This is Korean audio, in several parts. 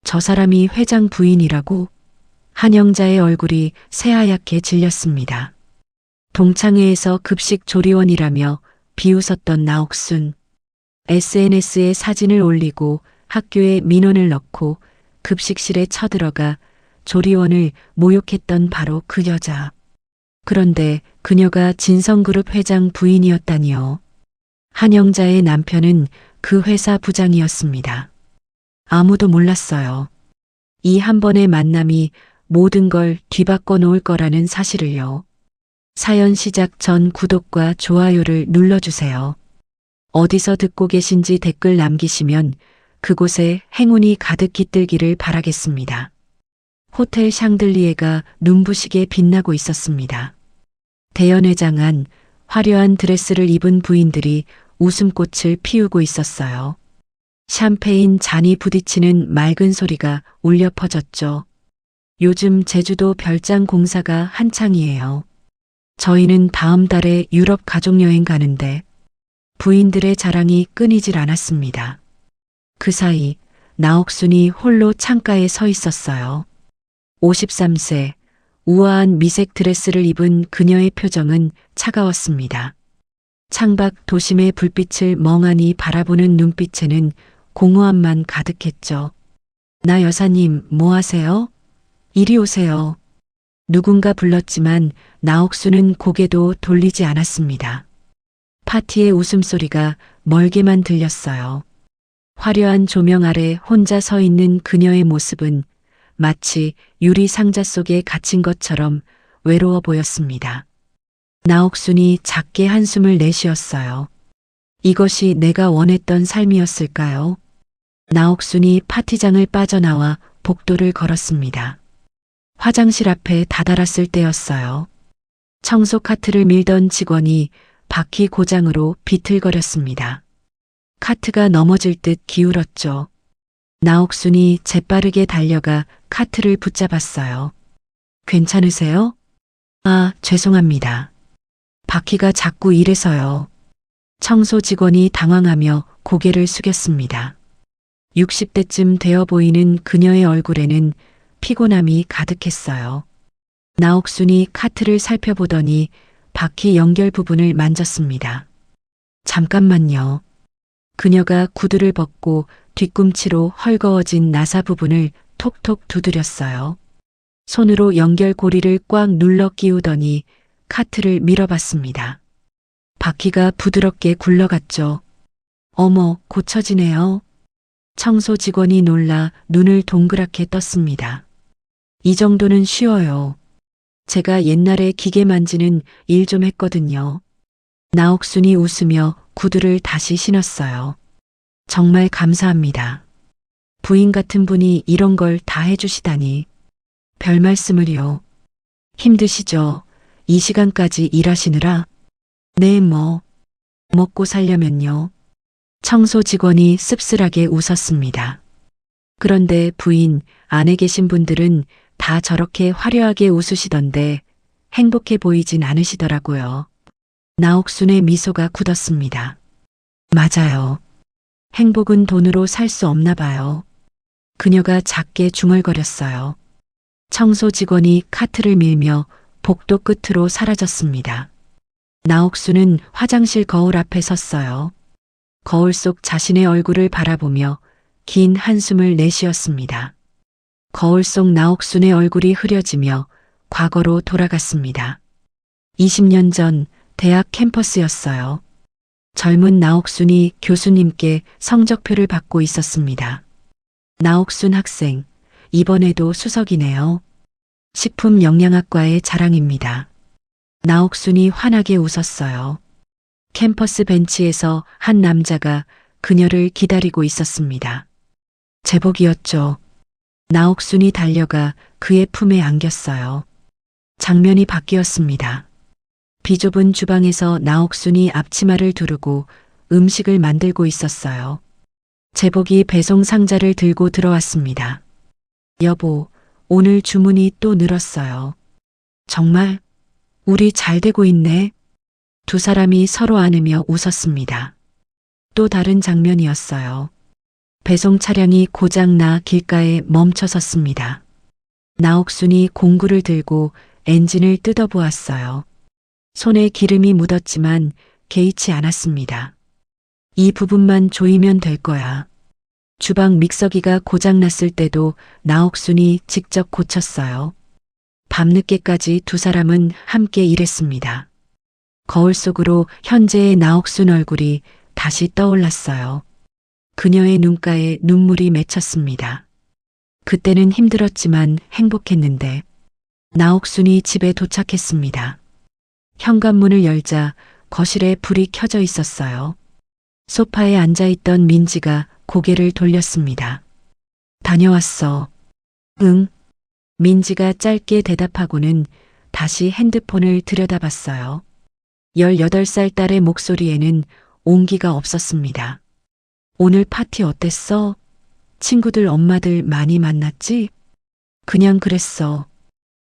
저 사람이 회장 부인이라고? 한영자의 얼굴이 새하얗게 질렸습니다. 동창회에서 급식 조리원이라며 비웃었던 나옥순. SNS에 사진을 올리고 학교에 민원을 넣고 급식실에 쳐들어가 조리원을 모욕했던 바로 그 여자. 그런데 그녀가 진성그룹 회장 부인이었다니요. 한영자의 남편은 그 회사 부장이었습니다. 아무도 몰랐어요. 이 한 번의 만남이 모든 걸 뒤바꿔 놓을 거라는 사실을요. 사연 시작 전 구독과 좋아요를 눌러주세요. 어디서 듣고 계신지 댓글 남기시면 그곳에 행운이 가득 깃들기를 바라겠습니다. 호텔 샹들리에가 눈부시게 빛나고 있었습니다. 대연회장 안 화려한 드레스를 입은 부인들이 웃음꽃을 피우고 있었어요. 샴페인 잔이 부딪히는 맑은 소리가 울려 퍼졌죠. 요즘 제주도 별장 공사가 한창이에요. 저희는 다음 달에 유럽 가족여행 가는데 부인들의 자랑이 끊이질 않았습니다. 그 사이 나옥순이 홀로 창가에 서 있었어요. 53세, 우아한 미색 드레스를 입은 그녀의 표정은 차가웠습니다. 창밖 도심의 불빛을 멍하니 바라보는 눈빛에는 공허함만 가득했죠. 나 여사님, 뭐 하세요? 이리 오세요. 누군가 불렀지만 나옥순은 고개도 돌리지 않았습니다. 파티의 웃음소리가 멀게만 들렸어요. 화려한 조명 아래 혼자 서 있는 그녀의 모습은 마치 유리 상자 속에 갇힌 것처럼 외로워 보였습니다. 나옥순이 작게 한숨을 내쉬었어요. 이것이 내가 원했던 삶이었을까요? 나옥순이 파티장을 빠져나와 복도를 걸었습니다. 화장실 앞에 다다랐을 때였어요. 청소 카트를 밀던 직원이 바퀴 고장으로 비틀거렸습니다. 카트가 넘어질 듯 기울었죠. 나옥순이 재빠르게 달려가 카트를 붙잡았어요. 괜찮으세요? 아, 죄송합니다. 바퀴가 자꾸 이래서요. 청소 직원이 당황하며 고개를 숙였습니다. 60대쯤 되어 보이는 그녀의 얼굴에는 피곤함이 가득했어요. 나옥순이 카트를 살펴보더니 바퀴 연결 부분을 만졌습니다. 잠깐만요. 그녀가 구두를 벗고 뒤꿈치로 헐거워진 나사 부분을 톡톡 두드렸어요. 손으로 연결 고리를 꽉 눌러 끼우더니 카트를 밀어봤습니다. 바퀴가 부드럽게 굴러갔죠. 어머, 고쳐지네요. 청소 직원이 놀라 눈을 동그랗게 떴습니다. 이 정도는 쉬워요. 제가 옛날에 기계 만지는 일 좀 했거든요. 나옥순이 웃으며 구두를 다시 신었어요. 정말 감사합니다. 부인 같은 분이 이런 걸 다 해주시다니. 별 말씀을요. 힘드시죠? 이 시간까지 일하시느라? 네, 먹고 살려면요. 청소 직원이 씁쓸하게 웃었습니다. 그런데 부인, 안에 계신 분들은 다 저렇게 화려하게 웃으시던데 행복해 보이진 않으시더라고요. 나옥순의 미소가 굳었습니다. 맞아요. 행복은 돈으로 살 수 없나 봐요. 그녀가 작게 중얼거렸어요. 청소 직원이 카트를 밀며 복도 끝으로 사라졌습니다. 나옥순은 화장실 거울 앞에 섰어요. 거울 속 자신의 얼굴을 바라보며 긴 한숨을 내쉬었습니다. 거울 속 나옥순의 얼굴이 흐려지며 과거로 돌아갔습니다. 20년 전 대학 캠퍼스였어요. 젊은 나옥순이 교수님께 성적표를 받고 있었습니다. 나옥순 학생, 이번에도 수석이네요. 식품영양학과의 자랑입니다. 나옥순이 환하게 웃었어요. 캠퍼스 벤치에서 한 남자가 그녀를 기다리고 있었습니다. 제복이었죠. 나옥순이 달려가 그의 품에 안겼어요. 장면이 바뀌었습니다. 비좁은 주방에서 나옥순이 앞치마를 두르고 음식을 만들고 있었어요. 제복이 배송 상자를 들고 들어왔습니다. 여보, 오늘 주문이 또 늘었어요. 정말? 우리 잘 되고 있네. 두 사람이 서로 안으며 웃었습니다. 또 다른 장면이었어요. 배송 차량이 고장나 길가에 멈춰 섰습니다. 나옥순이 공구를 들고 엔진을 뜯어보았어요. 손에 기름이 묻었지만 개의치 않았습니다. 이 부분만 조이면 될 거야. 주방 믹서기가 고장났을 때도 나옥순이 직접 고쳤어요. 밤늦게까지 두 사람은 함께 일했습니다. 거울 속으로 현재의 나옥순 얼굴이 다시 떠올랐어요. 그녀의 눈가에 눈물이 맺혔습니다. 그때는 힘들었지만 행복했는데. 나옥순이 집에 도착했습니다. 현관문을 열자 거실에 불이 켜져 있었어요. 소파에 앉아있던 민지가 고개를 돌렸습니다. 다녀왔어. 응. 민지가 짧게 대답하고는 다시 핸드폰을 들여다봤어요. 18살 딸의 목소리에는 온기가 없었습니다. 오늘 파티 어땠어? 친구들 엄마들 많이 만났지? 그냥 그랬어.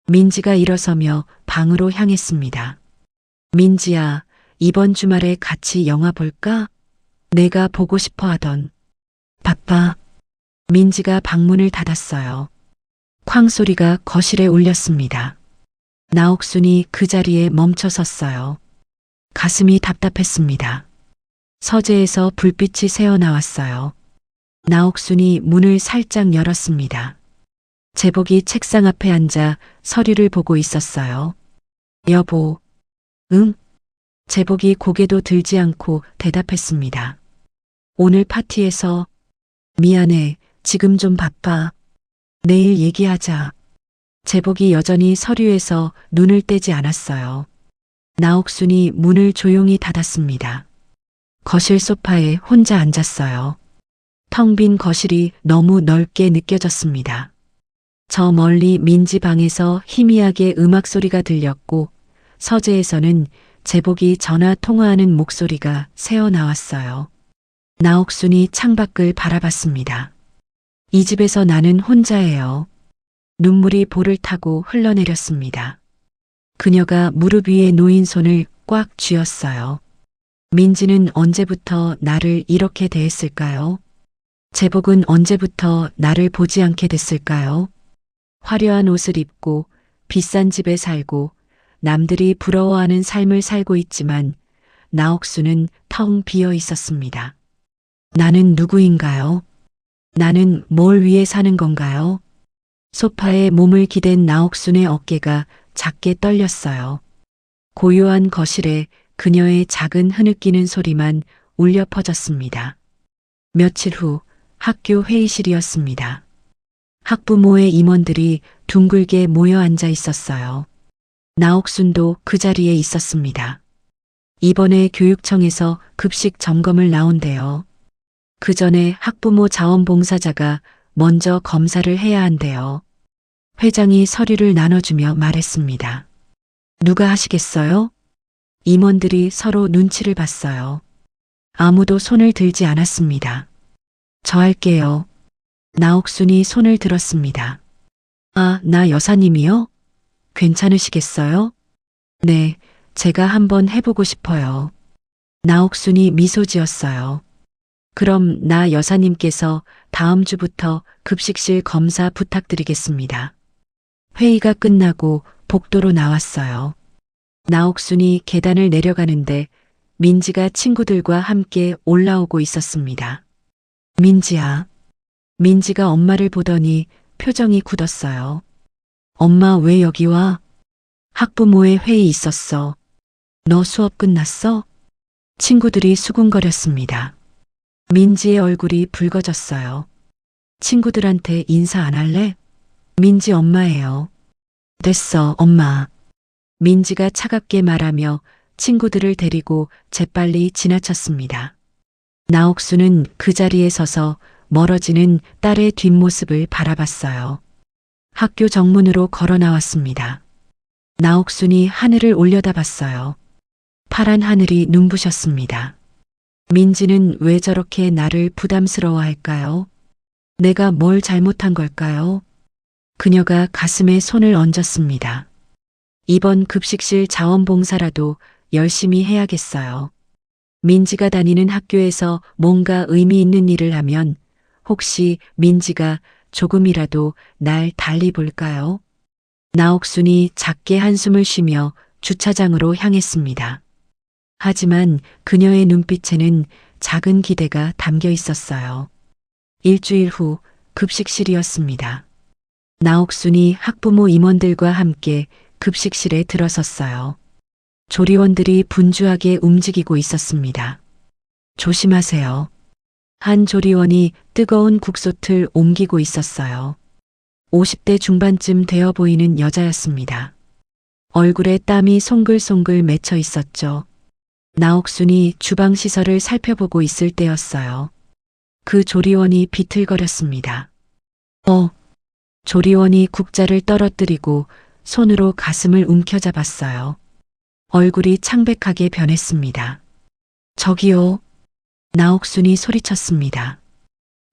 민지가 일어서며 방으로 향했습니다. 민지야, 이번 주말에 같이 영화 볼까? 내가 보고 싶어 하던. 바빠. 민지가 방문을 닫았어요. 쾅 소리가 거실에 울렸습니다. 나옥순이 그 자리에 멈춰 섰어요. 가슴이 답답했습니다. 서재에서 불빛이 새어나왔어요. 나옥순이 문을 살짝 열었습니다. 제복이 책상 앞에 앉아 서류를 보고 있었어요. 여보. 응? 제복이 고개도 들지 않고 대답했습니다. 오늘 파티에서 미안해. 지금 좀 바빠. 내일 얘기하자. 제복이 여전히 서류에서 눈을 떼지 않았어요. 나옥순이 문을 조용히 닫았습니다. 거실 소파에 혼자 앉았어요. 텅 빈 거실이 너무 넓게 느껴졌습니다. 저 멀리 민지 방에서 희미하게 음악 소리가 들렸고 서재에서는 제복이 전화 통화하는 목소리가 새어나왔어요. 나옥순이 창밖을 바라봤습니다. 이 집에서 나는 혼자예요. 눈물이 볼을 타고 흘러내렸습니다. 그녀가 무릎 위에 놓인 손을 꽉 쥐었어요. 민지는 언제부터 나를 이렇게 대했을까요? 제복은 언제부터 나를 보지 않게 됐을까요? 화려한 옷을 입고 비싼 집에 살고 남들이 부러워하는 삶을 살고 있지만 나옥순은 텅 비어 있었습니다. 나는 누구인가요? 나는 뭘 위해 사는 건가요? 소파에 몸을 기댄 나옥순의 어깨가 작게 떨렸어요. 고요한 거실에 그녀의 작은 흐느끼는 소리만 울려 퍼졌습니다. 며칠 후 학교 회의실이었습니다. 학부모의 임원들이 둥글게 모여 앉아 있었어요. 나옥순도 그 자리에 있었습니다. 이번에 교육청에서 급식 점검을 나온대요. 그 전에 학부모 자원봉사자가 먼저 검사를 해야 한대요. 회장이 서류를 나눠주며 말했습니다. 누가 하시겠어요? 임원들이 서로 눈치를 봤어요. 아무도 손을 들지 않았습니다. 저 할게요. 나옥순이 손을 들었습니다. 아, 나 여사님이요? 괜찮으시겠어요? 네, 제가 한번 해보고 싶어요. 나옥순이 미소 지었어요. 그럼 나 여사님께서 다음 주부터 급식실 검사 부탁드리겠습니다. 회의가 끝나고 복도로 나왔어요. 나옥순이 계단을 내려가는데 민지가 친구들과 함께 올라오고 있었습니다. 민지야. 민지가 엄마를 보더니 표정이 굳었어요. 엄마 왜 여기 와? 학부모의 회의 있었어. 너 수업 끝났어? 친구들이 수군거렸습니다. 민지의 얼굴이 붉어졌어요. 친구들한테 인사 안 할래? 민지 엄마예요. 됐어, 엄마. 민지가 차갑게 말하며 친구들을 데리고 재빨리 지나쳤습니다. 나옥순은 그 자리에 서서 멀어지는 딸의 뒷모습을 바라봤어요. 학교 정문으로 걸어 나왔습니다. 나옥순이 하늘을 올려다봤어요. 파란 하늘이 눈부셨습니다. 민지는 왜 저렇게 나를 부담스러워할까요? 내가 뭘 잘못한 걸까요? 그녀가 가슴에 손을 얹었습니다. 이번 급식실 자원봉사라도 열심히 해야겠어요. 민지가 다니는 학교에서 뭔가 의미 있는 일을 하면 혹시 민지가 조금이라도 날 달리 볼까요? 나옥순이 작게 한숨을 쉬며 주차장으로 향했습니다. 하지만 그녀의 눈빛에는 작은 기대가 담겨 있었어요. 일주일 후 급식실이었습니다. 나옥순이 학부모 임원들과 함께 급식실에 들어섰어요. 조리원들이 분주하게 움직이고 있었습니다. 조심하세요. 한 조리원이 뜨거운 국솥을 옮기고 있었어요. 50대 중반쯤 되어 보이는 여자였습니다. 얼굴에 땀이 송글송글 맺혀 있었죠. 나옥순이 주방 시설을 살펴보고 있을 때였어요. 그 조리원이 비틀거렸습니다. 조리원이 국자를 떨어뜨리고 손으로 가슴을 움켜잡았어요. 얼굴이 창백하게 변했습니다. 저기요. 나옥순이 소리쳤습니다.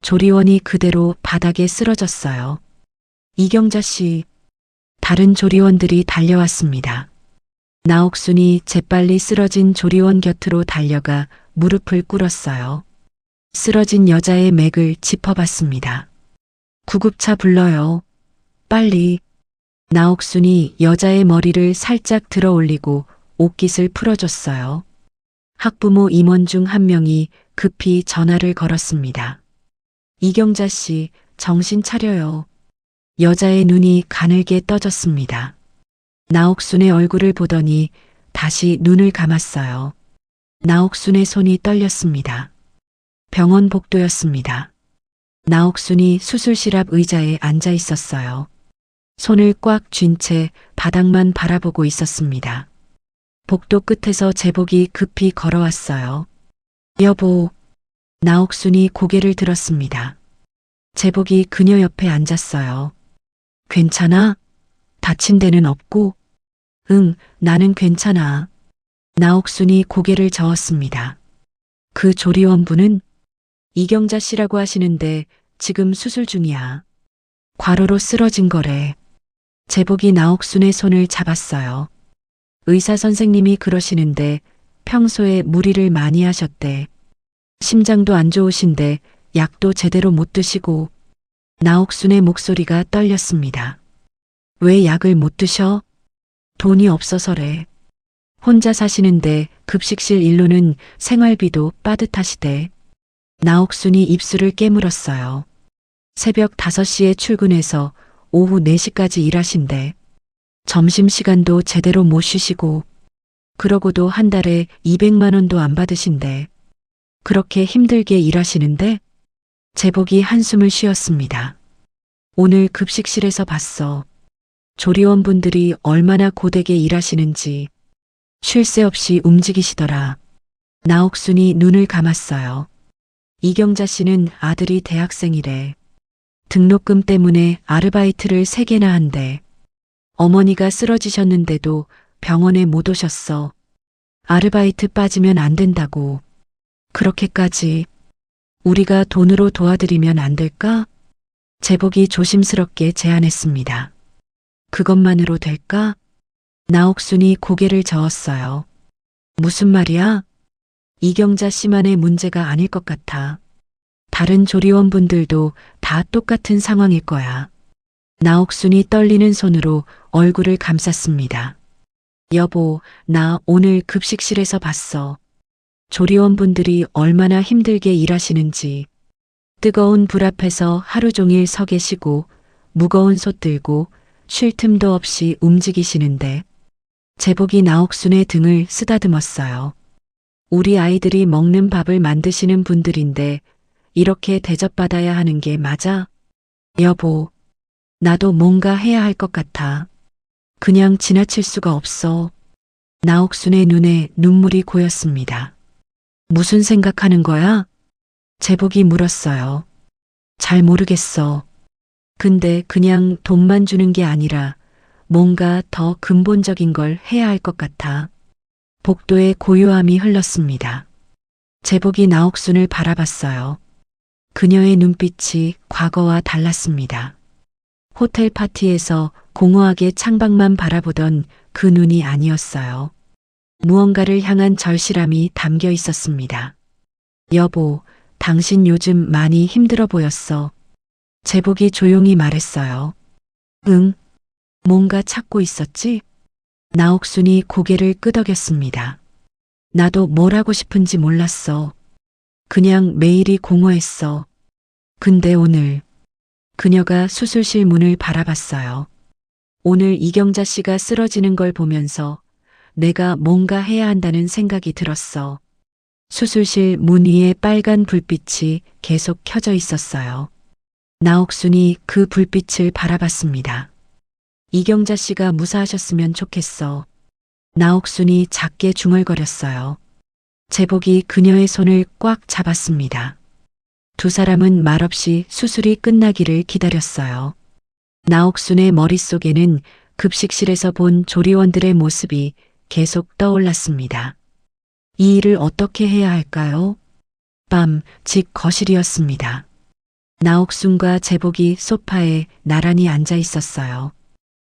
조리원이 그대로 바닥에 쓰러졌어요. 이경자 씨. 다른 조리원들이 달려왔습니다. 나옥순이 재빨리 쓰러진 조리원 곁으로 달려가 무릎을 꿇었어요. 쓰러진 여자의 맥을 짚어봤습니다. 구급차 불러요. 빨리. 나옥순이 여자의 머리를 살짝 들어 올리고 옷깃을 풀어줬어요. 학부모 임원 중 한 명이 급히 전화를 걸었습니다. 이경자 씨, 정신 차려요. 여자의 눈이 가늘게 떠졌습니다. 나옥순의 얼굴을 보더니 다시 눈을 감았어요. 나옥순의 손이 떨렸습니다. 병원 복도였습니다. 나옥순이 수술실 앞 의자에 앉아 있었어요. 손을 꽉 쥔 채 바닥만 바라보고 있었습니다. 복도 끝에서 제복이 급히 걸어왔어요. 여보. 나옥순이 고개를 들었습니다. 제복이 그녀 옆에 앉았어요. 괜찮아? 다친 데는 없고? 응, 나는 괜찮아. 나옥순이 고개를 저었습니다. 그 조리원분은? 이경자 씨라고 하시는데 지금 수술 중이야. 과로로 쓰러진 거래. 제복이 나옥순의 손을 잡았어요. 의사 선생님이 그러시는데 평소에 무리를 많이 하셨대. 심장도 안 좋으신데 약도 제대로 못 드시고. 나옥순의 목소리가 떨렸습니다. 왜 약을 못 드셔? 돈이 없어서래. 혼자 사시는데 급식실 일로는 생활비도 빠듯하시대. 나옥순이 입술을 깨물었어요. 새벽 5시에 출근해서 오후 4시까지 일하신대. 점심시간도 제대로 못 쉬시고, 그러고도 한 달에 200만 원도 안 받으신대. 그렇게 힘들게 일하시는데? 제복이 한숨을 쉬었습니다. 오늘 급식실에서 봤어. 조리원분들이 얼마나 고되게 일하시는지. 쉴 새 없이 움직이시더라. 나옥순이 눈을 감았어요. 이경자 씨는 아들이 대학생이래. 등록금 때문에 아르바이트를 3개나 한대. 어머니가 쓰러지셨는데도 병원에 못 오셨어. 아르바이트 빠지면 안 된다고. 그렇게까지. 우리가 돈으로 도와드리면 안 될까? 제복이 조심스럽게 제안했습니다. 그것만으로 될까? 나옥순이 고개를 저었어요. 무슨 말이야? 이경자 씨만의 문제가 아닐 것 같아. 다른 조리원분들도 다 똑같은 상황일 거야. 나옥순이 떨리는 손으로 얼굴을 감쌌습니다. 여보, 나 오늘 급식실에서 봤어. 조리원분들이 얼마나 힘들게 일하시는지. 뜨거운 불 앞에서 하루 종일 서 계시고 무거운 솥 들고 쉴 틈도 없이 움직이시는데. 제복이 나옥순의 등을 쓰다듬었어요. 우리 아이들이 먹는 밥을 만드시는 분들인데 이렇게 대접받아야 하는 게 맞아? 여보, 나도 뭔가 해야 할 것 같아. 그냥 지나칠 수가 없어. 나옥순의 눈에 눈물이 고였습니다. 무슨 생각하는 거야? 제복이 물었어요. 잘 모르겠어. 근데 그냥 돈만 주는 게 아니라 뭔가 더 근본적인 걸 해야 할 것 같아. 복도에 고요함이 흘렀습니다. 제복이 나옥순을 바라봤어요. 그녀의 눈빛이 과거와 달랐습니다. 호텔 파티에서 공허하게 창밖만 바라보던 그 눈이 아니었어요. 무언가를 향한 절실함이 담겨 있었습니다. 여보, 당신 요즘 많이 힘들어 보였어. 제복이 조용히 말했어요. 응, 뭔가 찾고 있었지? 나옥순이 고개를 끄덕였습니다. 나도 뭘 하고 싶은지 몰랐어. 그냥 매일이 공허했어. 근데 오늘 그녀가 수술실 문을 바라봤어요. 오늘 이경자 씨가 쓰러지는 걸 보면서 내가 뭔가 해야 한다는 생각이 들었어. 수술실 문 위에 빨간 불빛이 계속 켜져 있었어요. 나옥순이 그 불빛을 바라봤습니다. 이경자 씨가 무사하셨으면 좋겠어. 나옥순이 작게 중얼거렸어요. 제복이 그녀의 손을 꽉 잡았습니다. 두 사람은 말없이 수술이 끝나기를 기다렸어요. 나옥순의 머릿속에는 급식실에서 본 조리원들의 모습이 계속 떠올랐습니다. 이 일을 어떻게 해야 할까요? 밤, 집 거실이었습니다. 나옥순과 제복이 소파에 나란히 앉아 있었어요.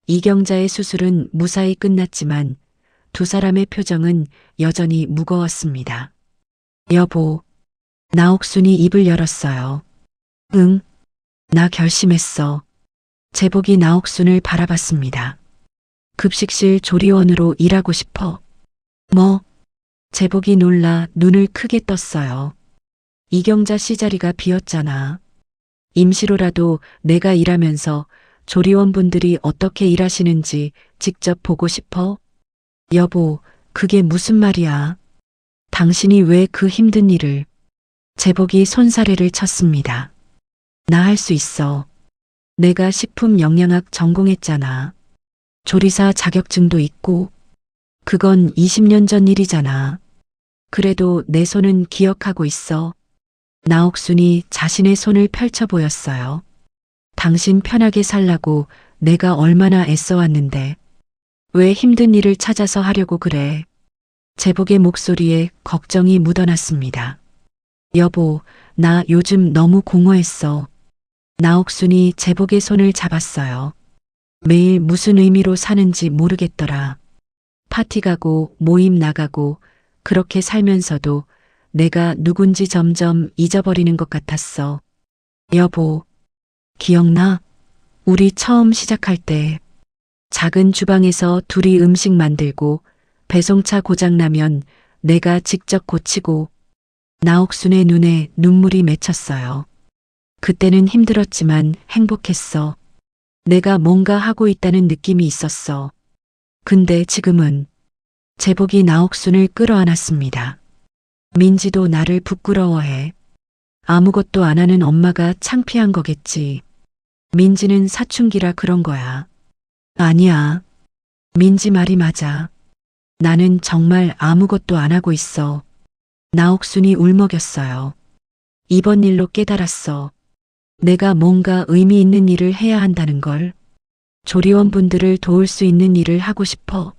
이경자의 수술은 무사히 끝났지만 두 사람의 표정은 여전히 무거웠습니다. 여보, 나옥순이 입을 열었어요. 응, 나 결심했어. 제복이 나옥순을 바라봤습니다. 급식실 조리원으로 일하고 싶어. 뭐? 제복이 놀라 눈을 크게 떴어요. 이경자 씨 자리가 비었잖아. 임시로라도 내가 일하면서 조리원분들이 어떻게 일하시는지 직접 보고 싶어? 여보, 그게 무슨 말이야? 당신이 왜 그 힘든 일을? 제복이 손사래를 쳤습니다. 나 할 수 있어. 내가 식품 영양학 전공했잖아. 조리사 자격증도 있고, 그건 20년 전 일이잖아. 그래도 내 손은 기억하고 있어. 나옥순이 자신의 손을 펼쳐 보였어요. 당신 편하게 살라고 내가 얼마나 애써왔는데 왜 힘든 일을 찾아서 하려고 그래? 제복의 목소리에 걱정이 묻어났습니다. 여보, 나 요즘 너무 공허했어. 나옥순이 제복의 손을 잡았어요. 매일 무슨 의미로 사는지 모르겠더라. 파티 가고 모임 나가고 그렇게 살면서도 내가 누군지 점점 잊어버리는 것 같았어. 여보, 기억나? 우리 처음 시작할 때 작은 주방에서 둘이 음식 만들고 배송차 고장나면 내가 직접 고치고. 나옥순의 눈에 눈물이 맺혔어요. 그때는 힘들었지만 행복했어. 내가 뭔가 하고 있다는 느낌이 있었어. 근데 지금은. 제복이 나옥순을 끌어안았습니다. 민지도 나를 부끄러워해. 아무것도 안 하는 엄마가 창피한 거겠지. 민지는 사춘기라 그런 거야. 아니야. 민지 말이 맞아. 나는 정말 아무것도 안 하고 있어. 나옥순이 울먹였어요. 이번 일로 깨달았어. 내가 뭔가 의미 있는 일을 해야 한다는 걸. 조리원분들을 도울 수 있는 일을 하고 싶어.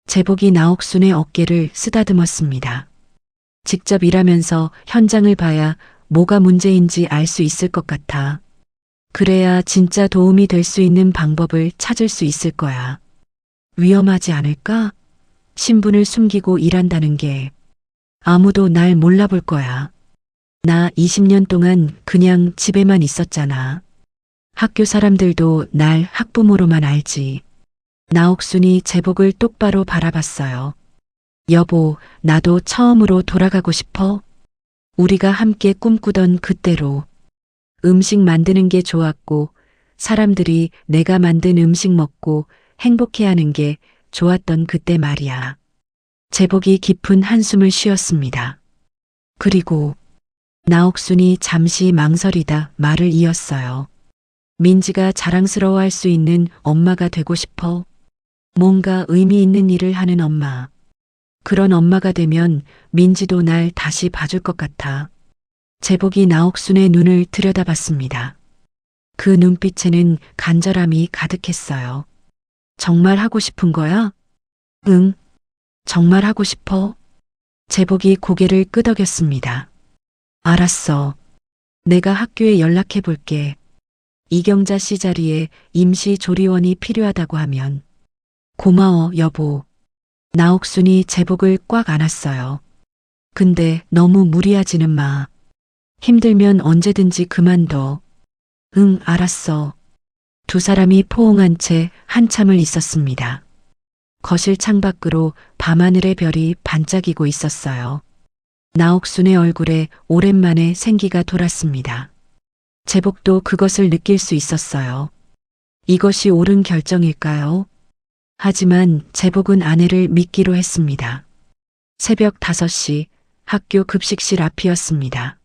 제복이 나옥순의 어깨를 쓰다듬었습니다. 직접 일하면서 현장을 봐야 뭐가 문제인지 알 수 있을 것 같아. 그래야 진짜 도움이 될 수 있는 방법을 찾을 수 있을 거야. 위험하지 않을까? 신분을 숨기고 일한다는 게. 아무도 날 몰라볼 거야. 나 20년 동안 그냥 집에만 있었잖아. 학교 사람들도 날 학부모로만 알지. 나옥순이 제복을 똑바로 바라봤어요. 여보, 나도 처음으로 돌아가고 싶어. 우리가 함께 꿈꾸던 그때로. 음식 만드는 게 좋았고, 사람들이 내가 만든 음식 먹고 행복해하는 게 좋았던 그때 말이야. 제복이 깊은 한숨을 쉬었습니다. 그리고 나옥순이 잠시 망설이다 말을 이었어요. 민지가 자랑스러워할 수 있는 엄마가 되고 싶어. 뭔가 의미 있는 일을 하는 엄마. 그런 엄마가 되면 민지도 날 다시 봐줄 것 같아. 제복이 나옥순의 눈을 들여다봤습니다. 그 눈빛에는 간절함이 가득했어요. 정말 하고 싶은 거야? 응, 정말 하고 싶어. 제복이 고개를 끄덕였습니다. 알았어. 내가 학교에 연락해 볼게. 이경자 씨 자리에 임시 조리원이 필요하다고 하면. 고마워, 여보. 나옥순이 제복을 꽉 안았어요. 근데 너무 무리하지는 마. 힘들면 언제든지 그만둬. 응, 알았어. 두 사람이 포옹한 채 한참을 있었습니다. 거실 창밖으로 밤하늘의 별이 반짝이고 있었어요. 나옥순의 얼굴에 오랜만에 생기가 돌았습니다. 제복도 그것을 느낄 수 있었어요. 이것이 옳은 결정일까요? 하지만 제복은 아내를 믿기로 했습니다. 새벽 5시 학교 급식실 앞이었습니다.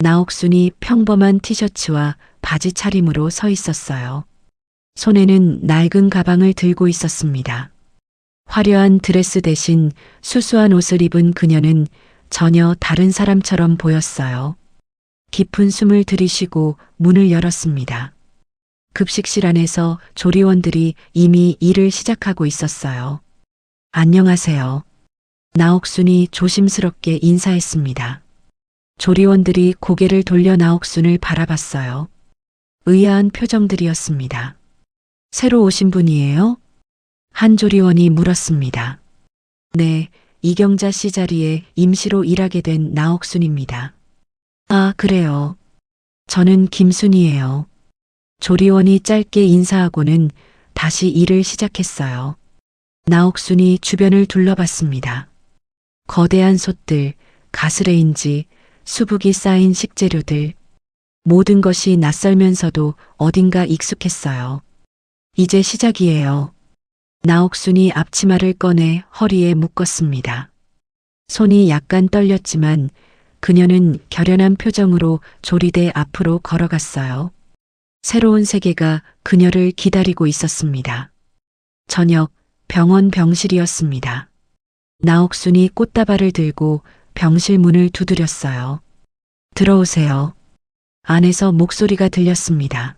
나옥순이 평범한 티셔츠와 바지 차림으로 서 있었어요. 손에는 낡은 가방을 들고 있었습니다. 화려한 드레스 대신 수수한 옷을 입은 그녀는 전혀 다른 사람처럼 보였어요. 깊은 숨을 들이쉬고 문을 열었습니다. 급식실 안에서 조리원들이 이미 일을 시작하고 있었어요. 안녕하세요. 나옥순이 조심스럽게 인사했습니다. 조리원들이 고개를 돌려 나옥순을 바라봤어요. 의아한 표정들이었습니다. 새로 오신 분이에요? 한 조리원이 물었습니다. 네, 이경자 씨 자리에 임시로 일하게 된 나옥순입니다. 아, 그래요. 저는 김순이에요. 조리원이 짧게 인사하고는 다시 일을 시작했어요. 나옥순이 주변을 둘러봤습니다. 거대한 솥들, 가스레인지, 수북이 쌓인 식재료들, 모든 것이 낯설면서도 어딘가 익숙했어요. 이제 시작이에요. 나옥순이 앞치마를 꺼내 허리에 묶었습니다. 손이 약간 떨렸지만 그녀는 결연한 표정으로 조리대 앞으로 걸어갔어요. 새로운 세계가 그녀를 기다리고 있었습니다. 저녁 병원 병실이었습니다. 나옥순이 꽃다발을 들고 병실 문을 두드렸어요. 들어오세요. 안에서 목소리가 들렸습니다.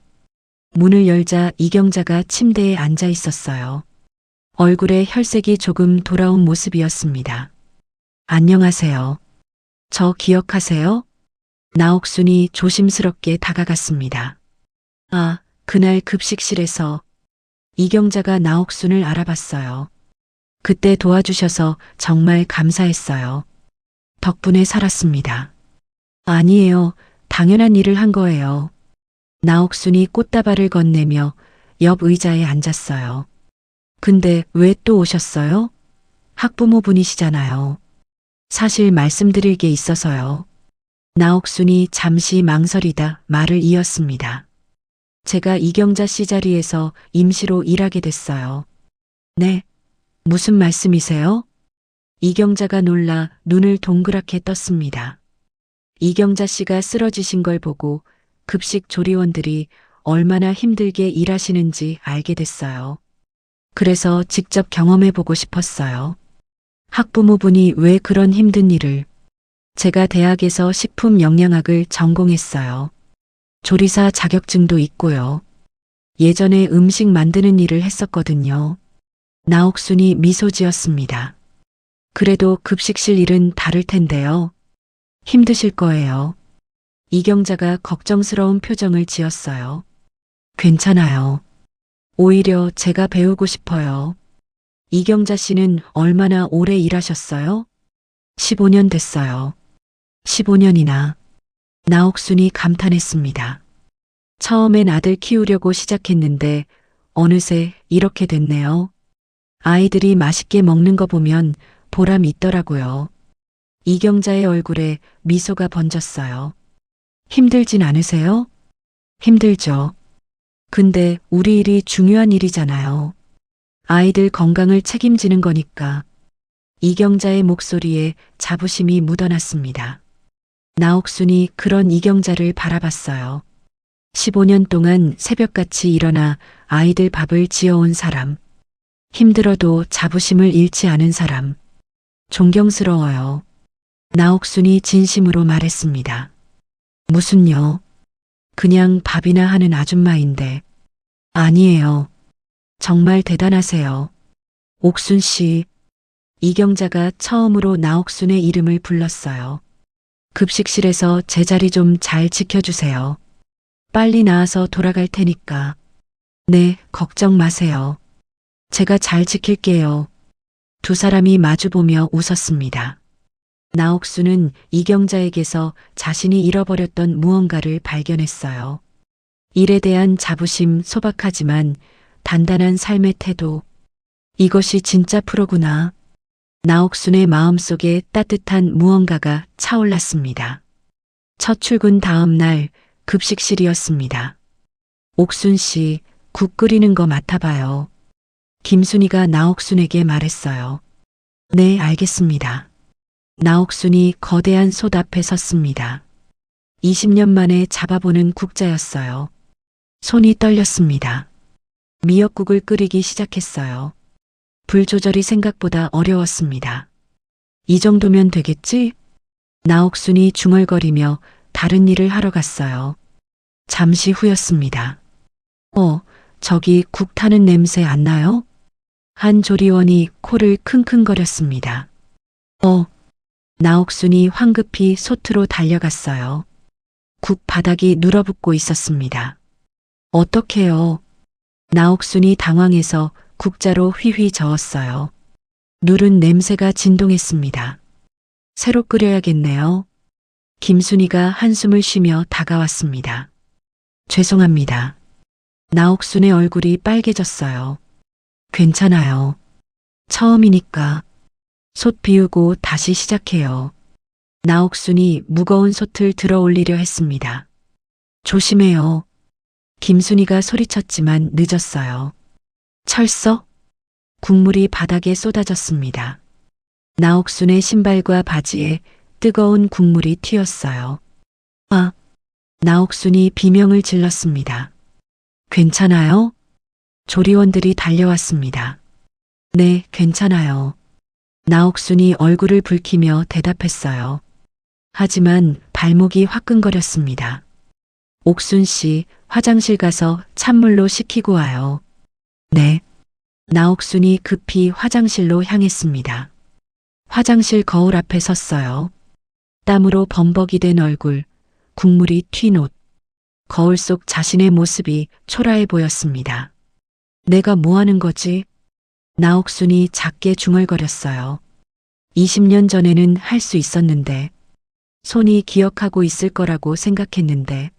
문을 열자 이경자가 침대에 앉아 있었어요. 얼굴에 혈색이 조금 돌아온 모습이었습니다. 안녕하세요. 저 기억하세요? 나옥순이 조심스럽게 다가갔습니다. 아, 그날 급식실에서 이경자가 나옥순을 알아봤어요. 그때 도와주셔서 정말 감사했어요. 덕분에 살았습니다. 아니에요. 당연한 일을 한 거예요. 나옥순이 꽃다발을 건네며 옆 의자에 앉았어요. 근데 왜 또 오셨어요? 학부모분이시잖아요. 사실 말씀드릴 게 있어서요. 나옥순이 잠시 망설이다 말을 이었습니다. 제가 이경자 씨 자리에서 임시로 일하게 됐어요. 네? 무슨 말씀이세요? 이경자가 놀라 눈을 동그랗게 떴습니다. 이경자 씨가 쓰러지신 걸 보고 급식 조리원들이 얼마나 힘들게 일하시는지 알게 됐어요. 그래서 직접 경험해 보고 싶었어요. 학부모분이 왜 그런 힘든 일을. 제가 대학에서 식품 영양학을 전공했어요. 조리사 자격증도 있고요. 예전에 음식 만드는 일을 했었거든요. 나옥순이 미소 지었습니다. 그래도 급식실 일은 다를 텐데요. 힘드실 거예요. 이경자가 걱정스러운 표정을 지었어요. 괜찮아요. 오히려 제가 배우고 싶어요. 이경자 씨는 얼마나 오래 일하셨어요? 15년 됐어요. 15년이나. 나옥순이 감탄했습니다. 처음엔 아들 키우려고 시작했는데 어느새 이렇게 됐네요. 아이들이 맛있게 먹는 거 보면 보람 있더라고요. 이경자의 얼굴에 미소가 번졌어요. 힘들진 않으세요? 힘들죠. 근데 우리 일이 중요한 일이잖아요. 아이들 건강을 책임지는 거니까. 이경자의 목소리에 자부심이 묻어났습니다. 나옥순이 그런 이경자를 바라봤어요. 15년 동안 새벽같이 일어나 아이들 밥을 지어온 사람. 힘들어도 자부심을 잃지 않은 사람. 존경스러워요. 나옥순이 진심으로 말했습니다. 무슨요? 그냥 밥이나 하는 아줌마인데. 아니에요. 정말 대단하세요. 옥순 씨. 이경자가 처음으로 나옥순의 이름을 불렀어요. 급식실에서 제 자리 좀 잘 지켜주세요. 빨리 나와서 돌아갈 테니까. 네, 걱정 마세요. 제가 잘 지킬게요. 두 사람이 마주보며 웃었습니다. 나옥수는 이경자에게서 자신이 잃어버렸던 무언가를 발견했어요. 일에 대한 자부심, 소박하지만 단단한 삶의 태도. 이것이 진짜 프로구나. 나옥순의 마음속에 따뜻한 무언가가 차올랐습니다. 첫 출근 다음 날 급식실이었습니다. 옥순 씨, 국 끓이는 거 맡아봐요. 김순이가 나옥순에게 말했어요. 네, 알겠습니다. 나옥순이 거대한 솥 앞에 섰습니다. 20년 만에 잡아보는 국자였어요. 손이 떨렸습니다. 미역국을 끓이기 시작했어요. 불 조절이 생각보다 어려웠습니다. 이 정도면 되겠지? 나옥순이 중얼거리며 다른 일을 하러 갔어요. 잠시 후였습니다. 저기 국 타는 냄새 안 나요? 한 조리원이 코를 킁킁거렸습니다. 나옥순이 황급히 솥으로 달려갔어요. 국 바닥이 눌어붙고 있었습니다. 어떡해요? 나옥순이 당황해서 국자로 휘휘 저었어요. 누른 냄새가 진동했습니다. 새로 끓여야겠네요. 김순이가 한숨을 쉬며 다가왔습니다. 죄송합니다. 나옥순의 얼굴이 빨개졌어요. 괜찮아요. 처음이니까. 솥 비우고 다시 시작해요. 나옥순이 무거운 솥을 들어 올리려 했습니다. 조심해요. 김순이가 소리쳤지만 늦었어요. 철썩? 국물이 바닥에 쏟아졌습니다. 나옥순의 신발과 바지에 뜨거운 국물이 튀었어요. 나옥순이 비명을 질렀습니다. 괜찮아요? 조리원들이 달려왔습니다. 네, 괜찮아요. 나옥순이 얼굴을 붉히며 대답했어요. 하지만 발목이 화끈거렸습니다. 옥순 씨, 화장실 가서 찬물로 식히고 와요. 네. 나옥순이 급히 화장실로 향했습니다. 화장실 거울 앞에 섰어요. 땀으로 범벅이 된 얼굴, 국물이 튄 옷, 거울 속 자신의 모습이 초라해 보였습니다. 내가 뭐 하는 거지? 나옥순이 작게 중얼거렸어요. 20년 전에는 할 수 있었는데, 손이 기억하고 있을 거라고 생각했는데,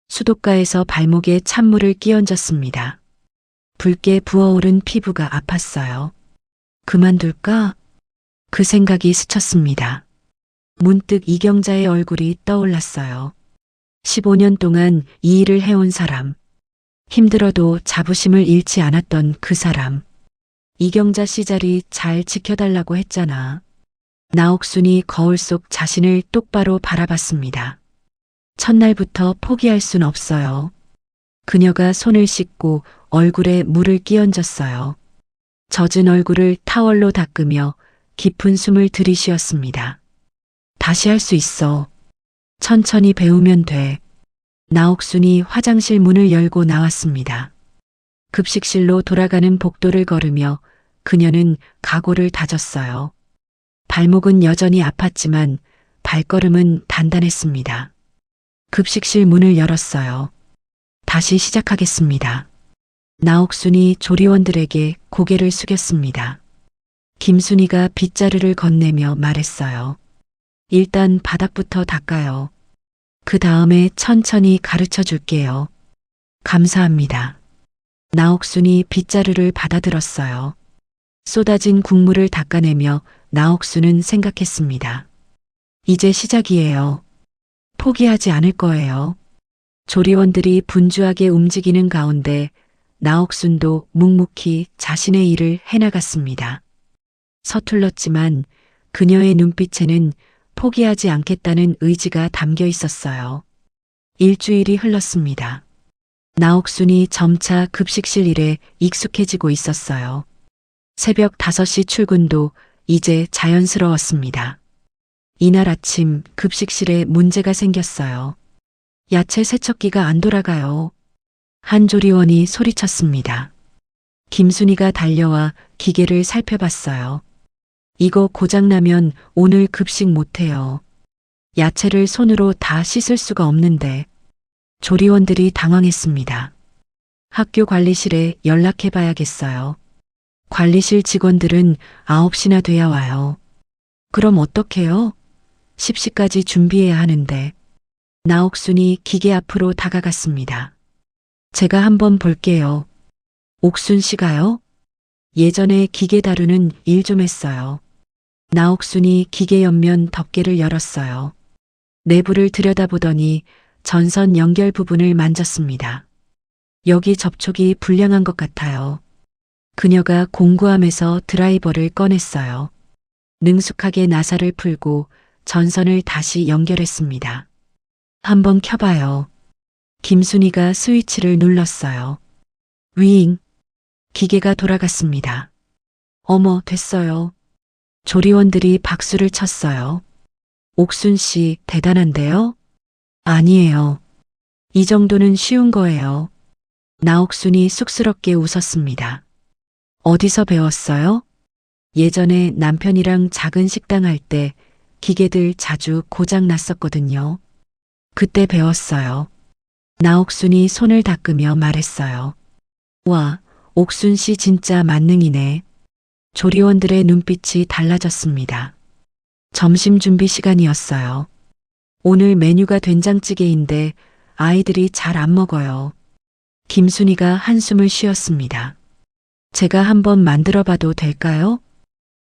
수도가에서 발목에 찬물을 끼얹었습니다. 붉게 부어오른 피부가 아팠어요. 그만둘까? 그 생각이 스쳤습니다. 문득 이경자의 얼굴이 떠올랐어요. 15년 동안 이 일을 해온 사람. 힘들어도 자부심을 잃지 않았던 그 사람. 이경자 씨 자리 잘 지켜달라고 했잖아. 나옥순이 거울 속 자신을 똑바로 바라봤습니다. 첫날부터 포기할 순 없어요. 그녀가 손을 씻고 얼굴에 물을 끼얹었어요. 젖은 얼굴을 타월로 닦으며 깊은 숨을 들이쉬었습니다. 다시 할 수 있어. 천천히 배우면 돼. 나옥순이 화장실 문을 열고 나왔습니다. 급식실로 돌아가는 복도를 걸으며 그녀는 각오를 다졌어요. 발목은 여전히 아팠지만 발걸음은 단단했습니다. 급식실 문을 열었어요. 다시 시작하겠습니다. 나옥순이 조리원들에게 고개를 숙였습니다. 김순이가 빗자루를 건네며 말했어요. 일단 바닥부터 닦아요. 그 다음에 천천히 가르쳐 줄게요. 감사합니다. 나옥순이 빗자루를 받아들었어요. 쏟아진 국물을 닦아내며 나옥순은 생각했습니다. 이제 시작이에요. 포기하지 않을 거예요. 조리원들이 분주하게 움직이는 가운데 나옥순도 묵묵히 자신의 일을 해나갔습니다. 서툴렀지만 그녀의 눈빛에는 포기하지 않겠다는 의지가 담겨 있었어요. 일주일이 흘렀습니다. 나옥순이 점차 급식실 일에 익숙해지고 있었어요. 새벽 5시 출근도 이제 자연스러웠습니다. 이날 아침 급식실에 문제가 생겼어요. 야채 세척기가 안 돌아가요. 한 조리원이 소리쳤습니다. 김순이가 달려와 기계를 살펴봤어요. 이거 고장나면 오늘 급식 못해요. 야채를 손으로 다 씻을 수가 없는데. 조리원들이 당황했습니다. 학교 관리실에 연락해 봐야겠어요. 관리실 직원들은 9시나 돼야 와요. 그럼 어떡해요? 10시까지 준비해야 하는데. 나옥순이 기계 앞으로 다가갔습니다. 제가 한번 볼게요. 옥순 씨가요? 예전에 기계 다루는 일 좀 했어요. 나옥순이 기계 옆면 덮개를 열었어요. 내부를 들여다보더니 전선 연결 부분을 만졌습니다. 여기 접촉이 불량한 것 같아요. 그녀가 공구함에서 드라이버를 꺼냈어요. 능숙하게 나사를 풀고 전선을 다시 연결했습니다. 한번 켜봐요. 김순희가 스위치를 눌렀어요. 윙. 기계가 돌아갔습니다. 어머, 됐어요. 조리원들이 박수를 쳤어요. 옥순 씨, 대단한데요? 아니에요. 이 정도는 쉬운 거예요. 나옥순이 쑥스럽게 웃었습니다. 어디서 배웠어요? 예전에 남편이랑 작은 식당 할 때 기계들 자주 고장 났었거든요. 그때 배웠어요. 나옥순이 손을 닦으며 말했어요. 와, 옥순 씨 진짜 만능이네. 조리원들의 눈빛이 달라졌습니다. 점심 준비 시간이었어요. 오늘 메뉴가 된장찌개인데 아이들이 잘 안 먹어요. 김순희가 한숨을 쉬었습니다. 제가 한번 만들어 봐도 될까요?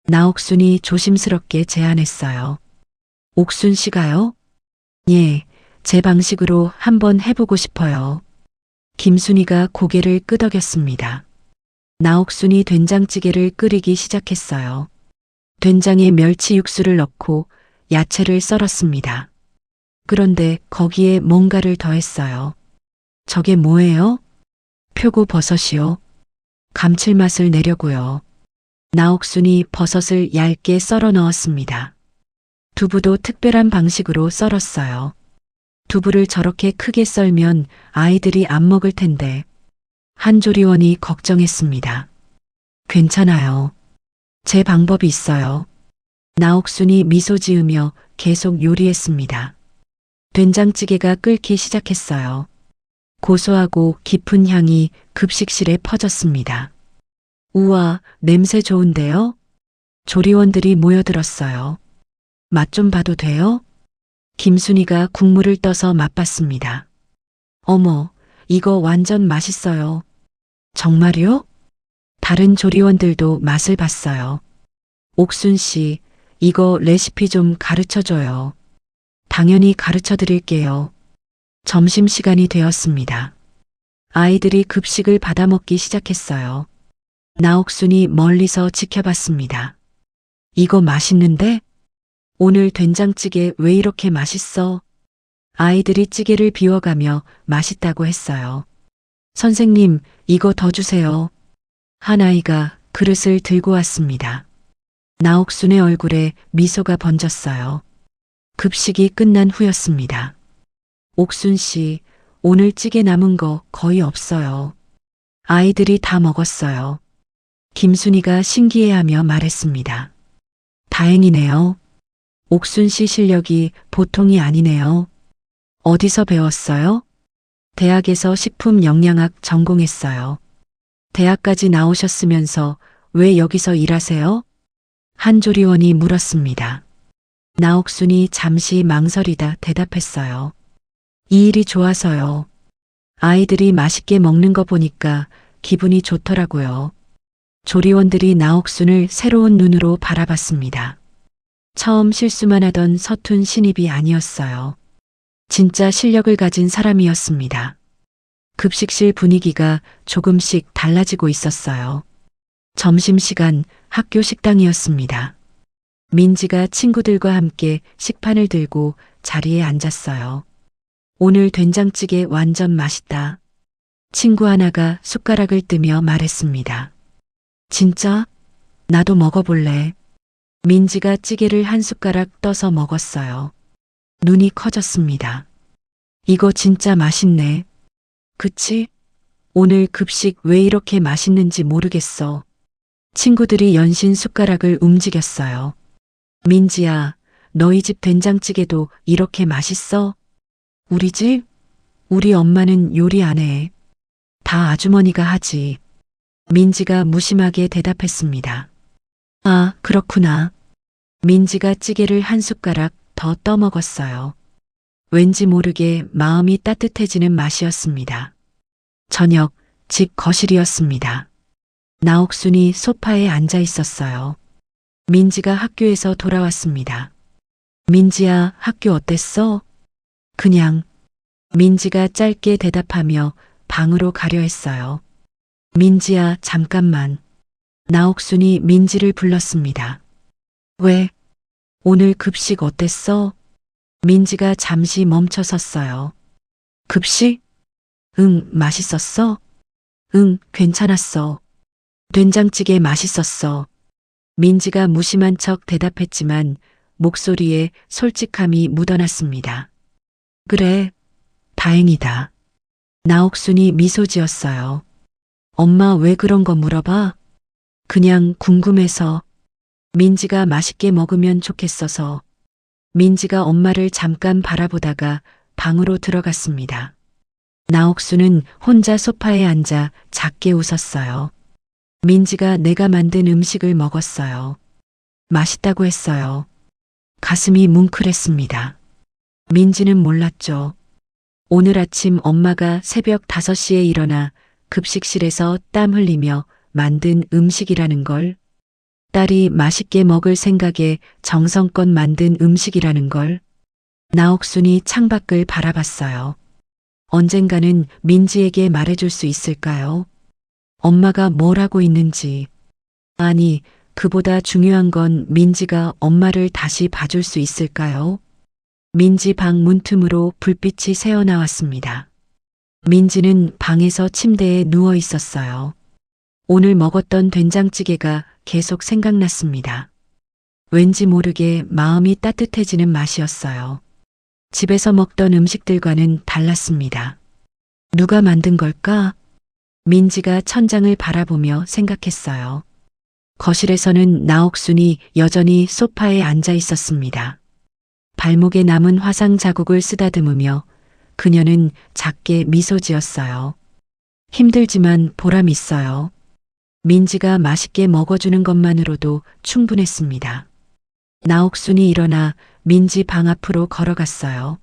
나옥순이 조심스럽게 제안했어요. 옥순 씨가요? 예, 제 방식으로 한번 해보고 싶어요. 김순희가 고개를 끄덕였습니다. 나옥순이 된장찌개를 끓이기 시작했어요. 된장에 멸치 육수를 넣고 야채를 썰었습니다. 그런데 거기에 뭔가를 더했어요. 저게 뭐예요? 표고버섯이요. 감칠맛을 내려고요. 나옥순이 버섯을 얇게 썰어 넣었습니다. 두부도 특별한 방식으로 썰었어요. 두부를 저렇게 크게 썰면 아이들이 안 먹을 텐데. 한 조리원이 걱정했습니다. 괜찮아요. 제 방법이 있어요. 나옥순이 미소 지으며 계속 요리했습니다. 된장찌개가 끓기 시작했어요. 고소하고 깊은 향이 급식실에 퍼졌습니다. 우와, 냄새 좋은데요? 조리원들이 모여들었어요. 맛 좀 봐도 돼요? 김순희가 국물을 떠서 맛봤습니다. 어머, 이거 완전 맛있어요. 정말요? 다른 조리원들도 맛을 봤어요. 옥순 씨, 이거 레시피 좀 가르쳐 줘요. 당연히 가르쳐 드릴게요. 점심시간이 되었습니다. 아이들이 급식을 받아 먹기 시작했어요. 나옥순이 멀리서 지켜봤습니다. 이거 맛있는데? 오늘 된장찌개 왜 이렇게 맛있어? 아이들이 찌개를 비워가며 맛있다고 했어요. 선생님, 이거 더 주세요. 한 아이가 그릇을 들고 왔습니다. 나옥순의 얼굴에 미소가 번졌어요. 급식이 끝난 후였습니다. 옥순 씨, 오늘 찌개 남은 거 거의 없어요. 아이들이 다 먹었어요. 김순희가 신기해하며 말했습니다. 다행이네요. 옥순 씨 실력이 보통이 아니네요. 어디서 배웠어요? 대학에서 식품영양학 전공했어요. 대학까지 나오셨으면서 왜 여기서 일하세요? 한 조리원이 물었습니다. 나옥순이 잠시 망설이다 대답했어요. 이 일이 좋아서요. 아이들이 맛있게 먹는 거 보니까 기분이 좋더라고요. 조리원들이 나옥순을 새로운 눈으로 바라봤습니다. 처음 실수만 하던 서툰 신입이 아니었어요. 진짜 실력을 가진 사람이었습니다. 급식실 분위기가 조금씩 달라지고 있었어요. 점심시간 학교 식당이었습니다. 민지가 친구들과 함께 식판을 들고 자리에 앉았어요. 오늘 된장찌개 완전 맛있다. 친구 하나가 숟가락을 뜨며 말했습니다. 진짜? 나도 먹어볼래. 민지가 찌개를 한 숟가락 떠서 먹었어요. 눈이 커졌습니다. 이거 진짜 맛있네. 그치? 오늘 급식 왜 이렇게 맛있는지 모르겠어. 친구들이 연신 숟가락을 움직였어요. 민지야, 너희 집 된장찌개도 이렇게 맛있어? 우리 집? 우리 엄마는 요리 안 해. 다 아주머니가 하지. 민지가 무심하게 대답했습니다. 아, 그렇구나. 민지가 찌개를 한 숟가락 더 떠먹었어요. 왠지 모르게 마음이 따뜻해지는 맛이었습니다. 저녁, 집 거실이었습니다. 나옥순이 소파에 앉아 있었어요. 민지가 학교에서 돌아왔습니다. 민지야, 학교 어땠어? 그냥. 민지가 짧게 대답하며 방으로 가려 했어요. 민지야, 잠깐만. 나옥순이 민지를 불렀습니다. 왜? 오늘 급식 어땠어? 민지가 잠시 멈춰 섰어요. 급식? 응, 맛있었어? 응, 괜찮았어. 된장찌개 맛있었어. 민지가 무심한 척 대답했지만 목소리에 솔직함이 묻어났습니다. 그래, 다행이다. 나옥순이 미소 지었어요. 엄마 왜 그런 거 물어봐? 그냥 궁금해서. 민지가 맛있게 먹으면 좋겠어서. 민지가 엄마를 잠깐 바라보다가 방으로 들어갔습니다. 나옥수는 혼자 소파에 앉아 작게 웃었어요. 민지가 내가 만든 음식을 먹었어요. 맛있다고 했어요. 가슴이 뭉클했습니다. 민지는 몰랐죠. 오늘 아침 엄마가 새벽 5시에 일어나 급식실에서 땀 흘리며 만든 음식이라는 걸, 딸이 맛있게 먹을 생각에 정성껏 만든 음식이라는 걸. 나옥순이 창밖을 바라봤어요. 언젠가는 민지에게 말해줄 수 있을까요? 엄마가 뭘 하고 있는지. 아니, 그보다 중요한 건 민지가 엄마를 다시 봐줄 수 있을까요? 민지 방 문틈으로 불빛이 새어나왔습니다. 민지는 방에서 침대에 누워 있었어요. 오늘 먹었던 된장찌개가 계속 생각났습니다. 왠지 모르게 마음이 따뜻해지는 맛이었어요. 집에서 먹던 음식들과는 달랐습니다. 누가 만든 걸까? 민지가 천장을 바라보며 생각했어요. 거실에서는 나옥순이 여전히 소파에 앉아 있었습니다. 발목에 남은 화상 자국을 쓰다듬으며 그녀는 작게 미소 지었어요. 힘들지만 보람 있어요. 민지가 맛있게 먹어주는 것만으로도 충분했습니다. 나옥순이 일어나 민지 방 앞으로 걸어갔어요.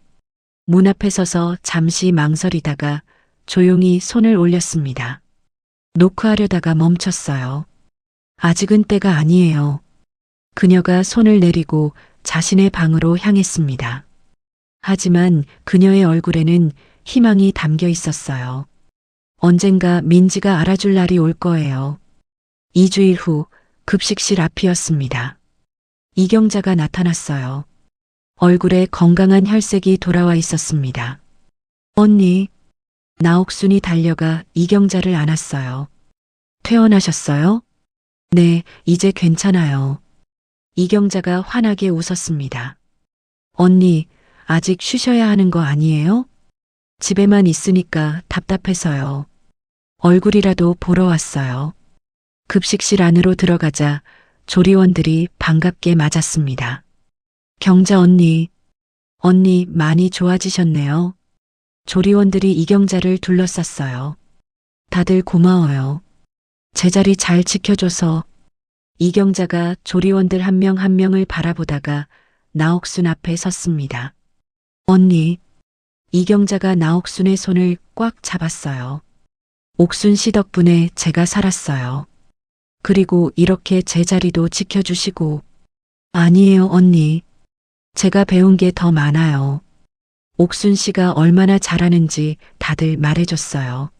문 앞에 서서 잠시 망설이다가 조용히 손을 올렸습니다. 노크하려다가 멈췄어요. 아직은 때가 아니에요. 그녀가 손을 내리고 자신의 방으로 향했습니다. 하지만 그녀의 얼굴에는 희망이 담겨 있었어요. 언젠가 민지가 알아줄 날이 올 거예요. 2주일 후 급식실 앞이었습니다. 이경자가 나타났어요. 얼굴에 건강한 혈색이 돌아와 있었습니다. 언니, 나옥순이 달려가 이경자를 안았어요. 퇴원하셨어요? 네, 이제 괜찮아요. 이경자가 환하게 웃었습니다. 언니, 아직 쉬셔야 하는 거 아니에요? 집에만 있으니까 답답해서요. 얼굴이라도 보러 왔어요. 급식실 안으로 들어가자 조리원들이 반갑게 맞았습니다. 경자 언니, 언니 많이 좋아지셨네요. 조리원들이 이경자를 둘러쌌어요. 다들 고마워요. 제자리 잘 지켜줘서. 이경자가 조리원들 한 명 한 명을 바라보다가 나옥순 앞에 섰습니다. 언니, 이경자가 나옥순의 손을 꽉 잡았어요. 옥순 씨 덕분에 제가 살았어요. 그리고 이렇게 제 자리도 지켜주시고. 아니에요, 언니. 제가 배운 게 더 많아요. 옥순 씨가 얼마나 잘하는지 다들 말해줬어요.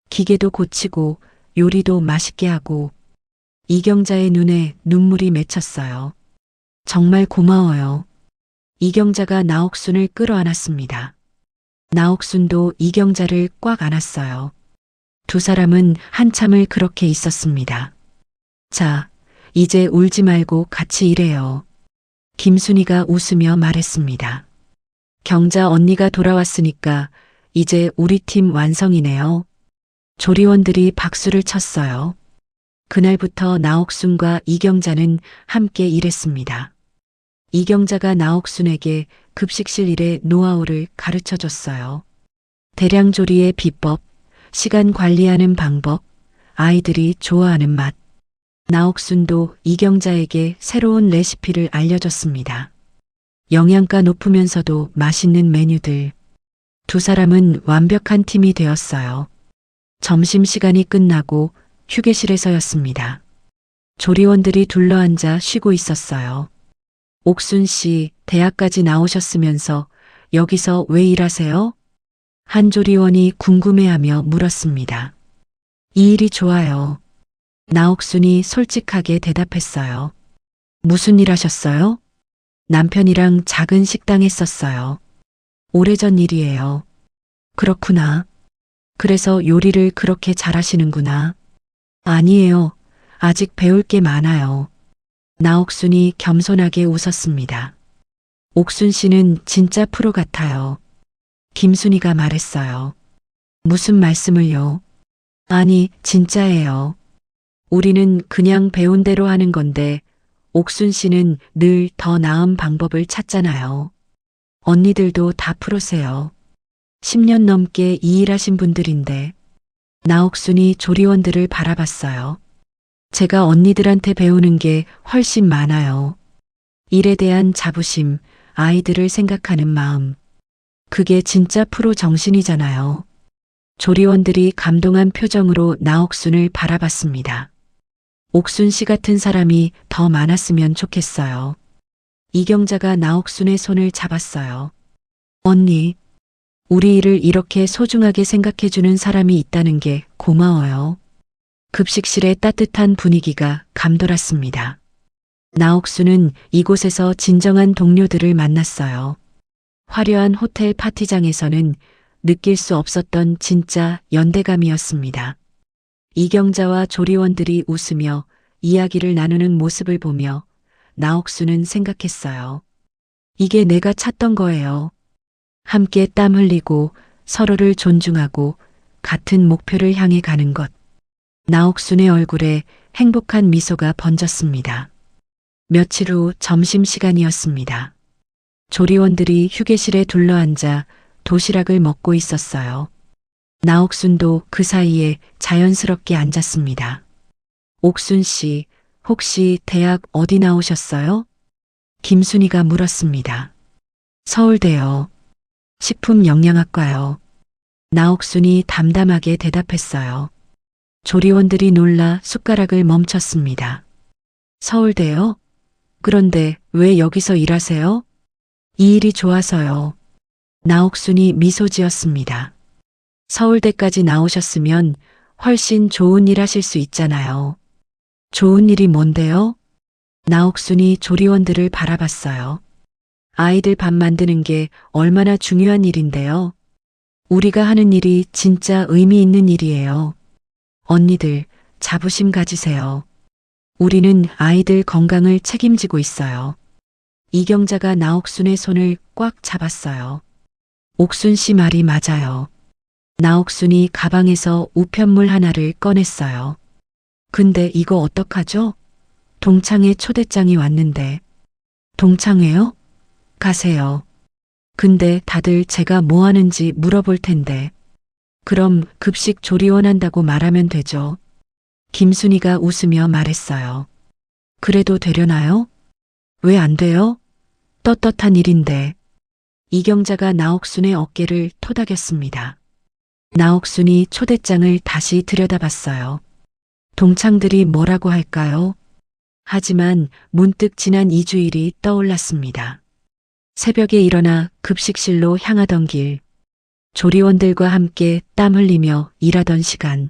기계도 고치고 요리도 맛있게 하고. 이경자의 눈에 눈물이 맺혔어요. 정말 고마워요. 이경자가 나옥순을 끌어안았습니다. 나옥순도 이경자를 꽉 안았어요. 두 사람은 한참을 그렇게 있었습니다. 자, 이제 울지 말고 같이 일해요. 김순이가 웃으며 말했습니다. 경자 언니가 돌아왔으니까 이제 우리 팀 완성이네요. 조리원들이 박수를 쳤어요. 그날부터 나옥순과 이경자는 함께 일했습니다. 이경자가 나옥순에게 급식실 일의 노하우를 가르쳐 줬어요. 대량 조리의 비법, 시간 관리하는 방법, 아이들이 좋아하는 맛. 나옥순도 이경자에게 새로운 레시피를 알려줬습니다. 영양가 높으면서도 맛있는 메뉴들. 두 사람은 완벽한 팀이 되었어요. 점심시간이 끝나고 휴게실에서였습니다. 조리원들이 둘러앉아 쉬고 있었어요. 옥순 씨, 대학까지 나오셨으면서 여기서 왜 일하세요? 한 조리원이 궁금해하며 물었습니다. 이 일이 좋아요. 나옥순이 솔직하게 대답했어요. 무슨 일 하셨어요? 남편이랑 작은 식당 했었어요. 오래전 일이에요. 그렇구나. 그래서 요리를 그렇게 잘하시는구나. 아니에요. 아직 배울 게 많아요. 나옥순이 겸손하게 웃었습니다. 옥순 씨는 진짜 프로 같아요. 김순이가 말했어요. 무슨 말씀을요? 아니, 진짜예요. 우리는 그냥 배운 대로 하는 건데 옥순 씨는 늘 더 나은 방법을 찾잖아요. 언니들도 다 프로세요. 10년 넘게 이 일하신 분들인데. 나옥순이 조리원들을 바라봤어요. 제가 언니들한테 배우는 게 훨씬 많아요. 일에 대한 자부심, 아이들을 생각하는 마음. 그게 진짜 프로 정신이잖아요. 조리원들이 감동한 표정으로 나옥순을 바라봤습니다. 옥순 씨 같은 사람이 더 많았으면 좋겠어요. 이경자가 나옥순의 손을 잡았어요. 언니, 우리 일을 이렇게 소중하게 생각해주는 사람이 있다는 게 고마워요. 급식실의 따뜻한 분위기가 감돌았습니다. 나옥순은 이곳에서 진정한 동료들을 만났어요. 화려한 호텔 파티장에서는 느낄 수 없었던 진짜 연대감이었습니다. 이경자와 조리원들이 웃으며 이야기를 나누는 모습을 보며 나옥순은 생각했어요. 이게 내가 찾던 거예요. 함께 땀 흘리고 서로를 존중하고 같은 목표를 향해 가는 것. 나옥순의 얼굴에 행복한 미소가 번졌습니다. 며칠 후 점심시간이었습니다. 조리원들이 휴게실에 둘러앉아 도시락을 먹고 있었어요. 나옥순도 그 사이에 자연스럽게 앉았습니다. 옥순 씨, 혹시 대학 어디 나오셨어요? 김순이가 물었습니다. 서울대요. 식품영양학과요. 나옥순이 담담하게 대답했어요. 조리원들이 놀라 숟가락을 멈췄습니다. 서울대요? 그런데 왜 여기서 일하세요? 이 일이 좋아서요. 나옥순이 미소 지었습니다. 서울대까지 나오셨으면 훨씬 좋은 일 하실 수 있잖아요. 좋은 일이 뭔데요? 나옥순이 조리원들을 바라봤어요. 아이들 밥 만드는 게 얼마나 중요한 일인데요. 우리가 하는 일이 진짜 의미 있는 일이에요. 언니들, 자부심 가지세요. 우리는 아이들 건강을 책임지고 있어요. 이경자가 나옥순의 손을 꽉 잡았어요. 옥순 씨 말이 맞아요. 나옥순이 가방에서 우편물 하나를 꺼냈어요. 근데 이거 어떡하죠? 동창회 초대장이 왔는데. 동창회요? 가세요. 근데 다들 제가 뭐 하는지 물어볼 텐데. 그럼 급식 조리원 한다고 말하면 되죠. 김순이가 웃으며 말했어요. 그래도 되려나요? 왜 안 돼요? 떳떳한 일인데. 이경자가 나옥순의 어깨를 토닥였습니다. 나옥순이 초대장을 다시 들여다봤어요. 동창들이 뭐라고 할까요? 하지만 문득 지난 2주일이 떠올랐습니다. 새벽에 일어나 급식실로 향하던 길, 조리원들과 함께 땀 흘리며 일하던 시간,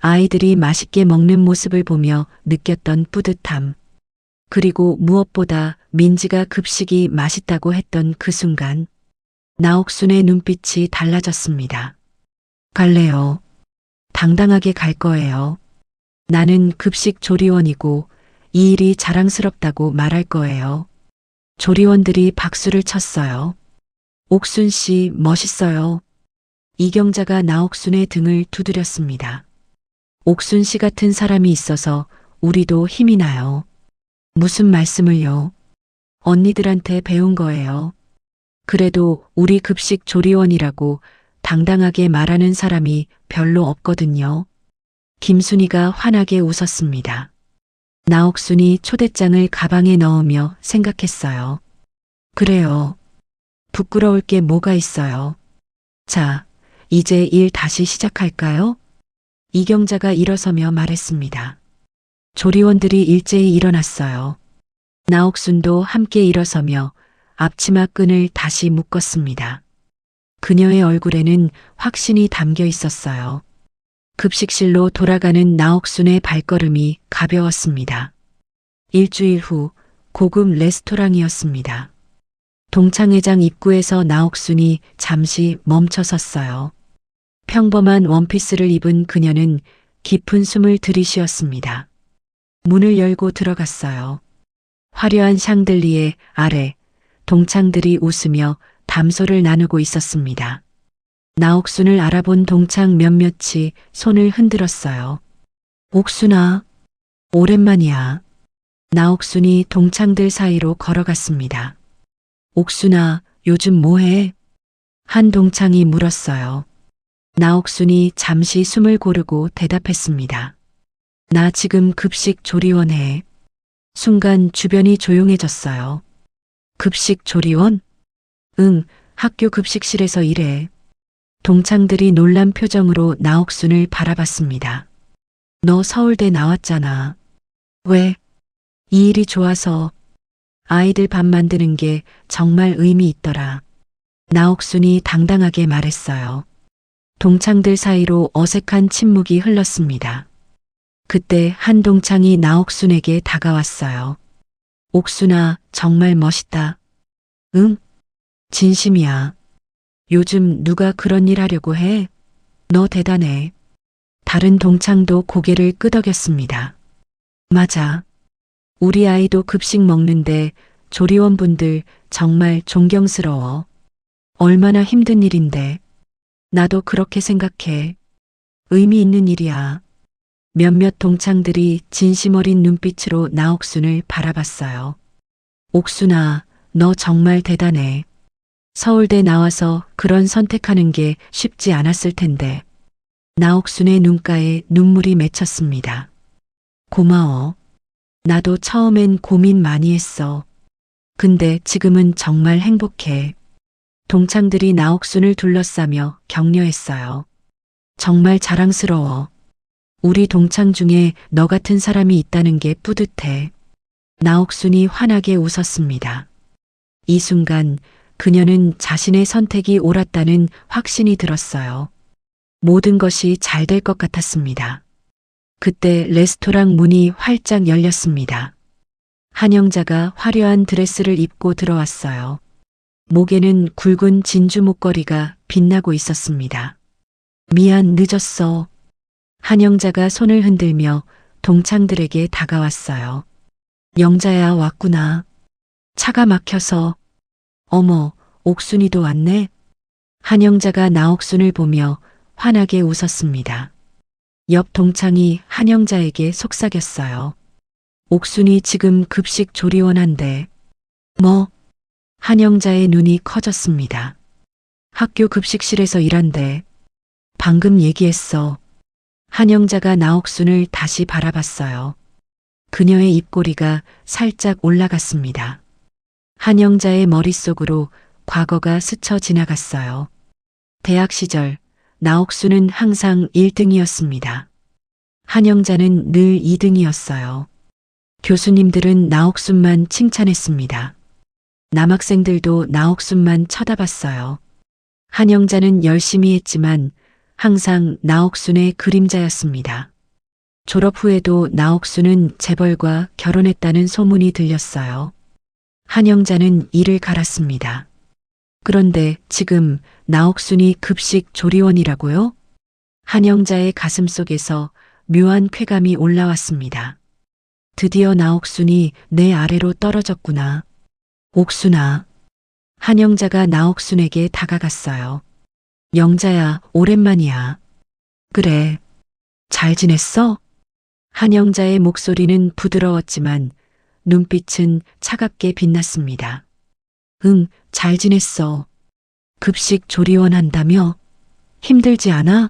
아이들이 맛있게 먹는 모습을 보며 느꼈던 뿌듯함, 그리고 무엇보다 민지가 급식이 맛있다고 했던 그 순간, 나옥순의 눈빛이 달라졌습니다. 갈래요. 당당하게 갈 거예요. 나는 급식 조리원이고 이 일이 자랑스럽다고 말할 거예요. 조리원들이 박수를 쳤어요. 옥순 씨 멋있어요. 이경자가 나옥순의 등을 두드렸습니다. 옥순 씨 같은 사람이 있어서 우리도 힘이 나요. 무슨 말씀을요? 언니들한테 배운 거예요. 그래도 우리 급식 조리원이라고 당당하게 말하는 사람이 별로 없거든요. 김순이가 환하게 웃었습니다. 나옥순이 초대장을 가방에 넣으며 생각했어요. 그래요. 부끄러울 게 뭐가 있어요. 자, 이제 일 다시 시작할까요? 이경자가 일어서며 말했습니다. 조리원들이 일제히 일어났어요. 나옥순도 함께 일어서며 앞치마 끈을 다시 묶었습니다. 그녀의 얼굴에는 확신이 담겨 있었어요. 급식실로 돌아가는 나옥순의 발걸음이 가벼웠습니다. 일주일 후 고급 레스토랑이었습니다. 동창회장 입구에서 나옥순이 잠시 멈춰 섰어요. 평범한 원피스를 입은 그녀는 깊은 숨을 들이쉬었습니다. 문을 열고 들어갔어요. 화려한 샹들리에 아래 동창들이 웃으며 담소를 나누고 있었습니다. 나옥순을 알아본 동창 몇몇이 손을 흔들었어요. 옥순아, 오랜만이야. 나옥순이 동창들 사이로 걸어갔습니다. 옥순아, 요즘 뭐해? 한 동창이 물었어요. 나옥순이 잠시 숨을 고르고 대답했습니다. 나 지금 급식 조리원 해. 순간 주변이 조용해졌어요. 급식 조리원? 응, 학교 급식실에서 일해. 동창들이 놀란 표정으로 나옥순을 바라봤습니다. 너 서울대 나왔잖아. 왜? 이 일이 좋아서. 아이들 밥 만드는 게 정말 의미 있더라. 나옥순이 당당하게 말했어요. 동창들 사이로 어색한 침묵이 흘렀습니다. 그때 한 동창이 나옥순에게 다가왔어요. 옥순아, 정말 멋있다. 응? 진심이야. 요즘 누가 그런 일 하려고 해? 너 대단해. 다른 동창도 고개를 끄덕였습니다. 맞아. 우리 아이도 급식 먹는데 조리원분들 정말 존경스러워. 얼마나 힘든 일인데. 나도 그렇게 생각해. 의미 있는 일이야. 몇몇 동창들이 진심 어린 눈빛으로 나옥순을 바라봤어요. 옥순아, 너 정말 대단해. 서울대 나와서 그런 선택하는 게 쉽지 않았을 텐데. 나옥순의 눈가에 눈물이 맺혔습니다. 고마워. 나도 처음엔 고민 많이 했어. 근데 지금은 정말 행복해. 동창들이 나옥순을 둘러싸며 격려했어요. 정말 자랑스러워. 우리 동창 중에 너 같은 사람이 있다는 게 뿌듯해. 나옥순이 환하게 웃었습니다. 이 순간 그녀는 자신의 선택이 옳았다는 확신이 들었어요. 모든 것이 잘 될 것 같았습니다. 그때 레스토랑 문이 활짝 열렸습니다. 한영자가 화려한 드레스를 입고 들어왔어요. 목에는 굵은 진주 목걸이가 빛나고 있었습니다. 미안, 늦었어. 한영자가 손을 흔들며 동창들에게 다가왔어요. 영자야, 왔구나. 차가 막혀서. 어머, 옥순이도 왔네. 한영자가 나옥순을 보며 환하게 웃었습니다. 옆 동창이 한영자에게 속삭였어요. 옥순이 지금 급식 조리원 한대. 뭐? 한영자의 눈이 커졌습니다. 학교 급식실에서 일한대. 방금 얘기했어. 한영자가 나옥순을 다시 바라봤어요. 그녀의 입꼬리가 살짝 올라갔습니다. 한영자의 머릿속으로 과거가 스쳐 지나갔어요. 대학 시절 나옥순은 항상 1등이었습니다. 한영자는 늘 2등이었어요. 교수님들은 나옥순만 칭찬했습니다. 남학생들도 나옥순만 쳐다봤어요. 한영자는 열심히 했지만 항상 나옥순의 그림자였습니다. 졸업 후에도 나옥순은 재벌과 결혼했다는 소문이 들렸어요. 한영자는 이를 갈았습니다. 그런데 지금 나옥순이 급식 조리원이라고요? 한영자의 가슴 속에서 묘한 쾌감이 올라왔습니다. 드디어 나옥순이 내 아래로 떨어졌구나. 옥순아. 한영자가 나옥순에게 다가갔어요. 영자야, 오랜만이야. 그래. 잘 지냈어? 한영자의 목소리는 부드러웠지만 눈빛은 차갑게 빛났습니다. 응, 잘 지냈어. 급식 조리원 한다며? 힘들지 않아?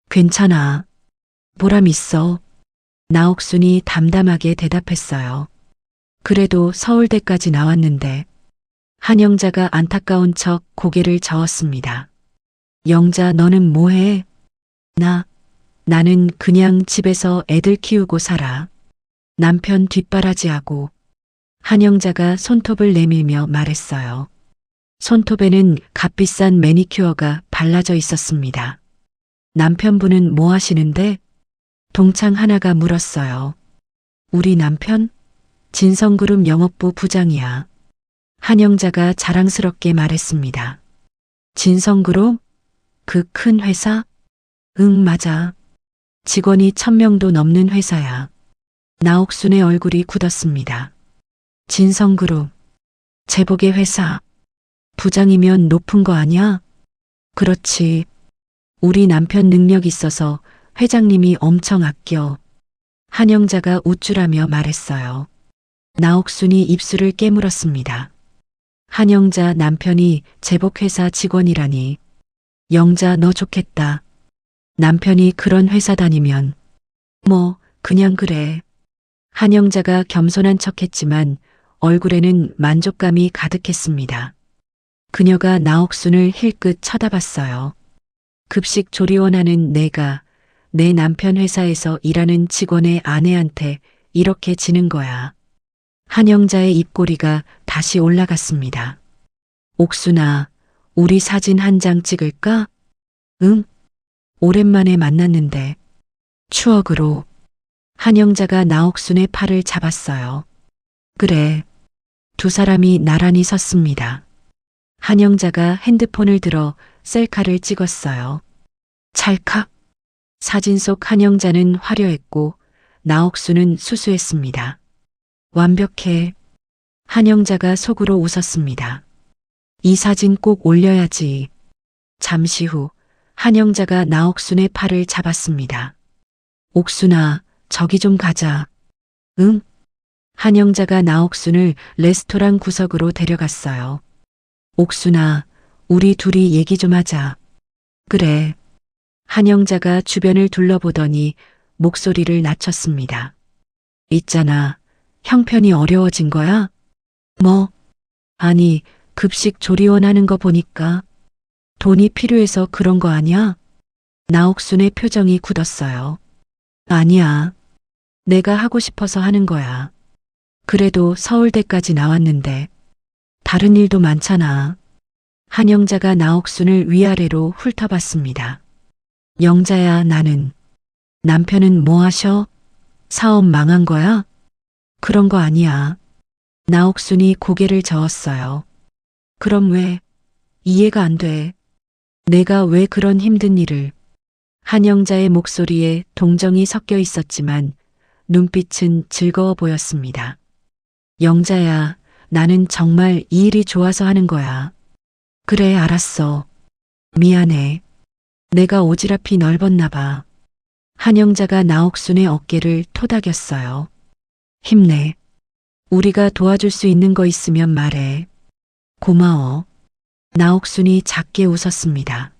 괜찮아. 보람 있어. 나옥순이 담담하게 대답했어요. 그래도 서울대까지 나왔는데. 한영자가 안타까운 척 고개를 저었습니다. 영자, 너는 뭐해? 나는 그냥 집에서 애들 키우고 살아. 남편 뒷바라지하고. 한영자가 손톱을 내밀며 말했어요. 손톱에는 값비싼 매니큐어가 발라져 있었습니다. 남편분은 뭐 하시는데? 동창 하나가 물었어요. 우리 남편? 진성그룹 영업부 부장이야. 한영자가 자랑스럽게 말했습니다. 진성그룹? 그 큰 회사? 응, 맞아. 직원이 1000명도 넘는 회사야. 나옥순의 얼굴이 굳었습니다. 진성그룹. 제복의 회사. 부장이면 높은 거 아니야? 그렇지. 우리 남편 능력 있어서 회장님이 엄청 아껴. 한영자가 우쭐하며 말했어요. 나옥순이 입술을 깨물었습니다. 한영자 남편이 제복회사 직원이라니. 영자, 너 좋겠다. 남편이 그런 회사 다니면. 뭐 그냥 그래. 한영자가 겸손한 척했지만 얼굴에는 만족감이 가득했습니다. 그녀가 나옥순을 힐끗 쳐다봤어요. 급식 조리원하는 내가 내 남편 회사에서 일하는 직원의 아내한테 이렇게 지는 거야. 한영자의 입꼬리가 다시 올라갔습니다. 옥순아, 우리 사진 한 장 찍을까? 응? 오랜만에 만났는데. 추억으로. 한영자가 나옥순의 팔을 잡았어요. 그래. 두 사람이 나란히 섰습니다. 한영자가 핸드폰을 들어 셀카를 찍었어요. 찰칵. 사진 속 한영자는 화려했고 나옥순은 수수했습니다. 완벽해. 한영자가 속으로 웃었습니다. 이 사진 꼭 올려야지. 잠시 후 한영자가 나옥순의 팔을 잡았습니다. 옥순아, 저기 좀 가자. 응? 한영자가 나옥순을 레스토랑 구석으로 데려갔어요. 옥순아, 우리 둘이 얘기 좀 하자. 그래. 한영자가 주변을 둘러보더니 목소리를 낮췄습니다. 있잖아, 형편이 어려워진 거야? 뭐? 아니, 급식 조리원 하는 거 보니까 돈이 필요해서 그런 거 아니야? 나옥순의 표정이 굳었어요. 아니야. 내가 하고 싶어서 하는 거야. 그래도 서울대까지 나왔는데 다른 일도 많잖아. 한영자가 나옥순을 위아래로 훑어봤습니다. 영자야, 나는. 남편은 뭐 하셔? 사업 망한 거야? 그런 거 아니야. 나옥순이 고개를 저었어요. 그럼 왜? 이해가 안 돼. 내가 왜 그런 힘든 일을. 한영자의 목소리에 동정이 섞여 있었지만 눈빛은 즐거워 보였습니다. 영자야, 나는 정말 이 일이 좋아서 하는 거야. 그래, 알았어. 미안해. 내가 오지랖이 넓었나 봐. 한영자가 나옥순의 어깨를 토닥였어요. 힘내. 우리가 도와줄 수 있는 거 있으면 말해. 고마워. 나옥순이 작게 웃었습니다.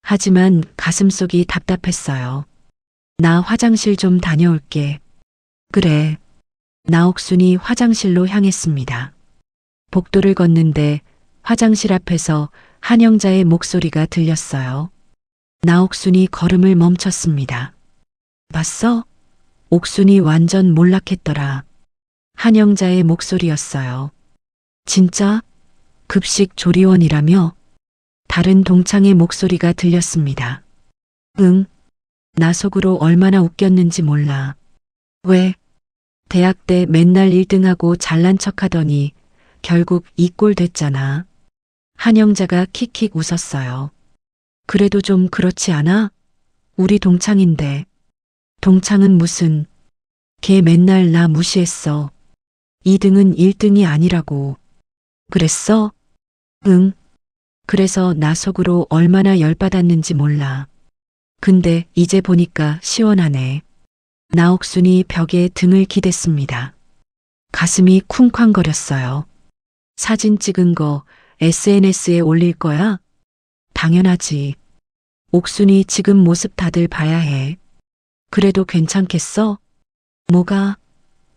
하지만 가슴속이 답답했어요. 나 화장실 좀 다녀올게. 그래. 나옥순이 화장실로 향했습니다. 복도를 걷는데 화장실 앞에서 한영자의 목소리가 들렸어요. 나옥순이 걸음을 멈췄습니다. 봤어? 옥순이 완전 몰락했더라. 한영자의 목소리였어요. 진짜? 급식 조리원이라며? 다른 동창의 목소리가 들렸습니다. 응. 나 속으로 얼마나 웃겼는지 몰라. 왜? 대학 때 맨날 1등하고 잘난 척하더니 결국 이 꼴 됐잖아. 한영자가 킥킥 웃었어요. 그래도 좀 그렇지 않아? 우리 동창인데. 동창은 무슨. 걔 맨날 나 무시했어. 2등은 1등이 아니라고. 그랬어? 응. 그래서 나 속으로 얼마나 열받았는지 몰라. 근데 이제 보니까 시원하네. 나옥순이 벽에 등을 기댔습니다. 가슴이 쿵쾅거렸어요. 사진 찍은 거 SNS에 올릴 거야? 당연하지. 옥순이 지금 모습 다들 봐야 해. 그래도 괜찮겠어? 뭐가?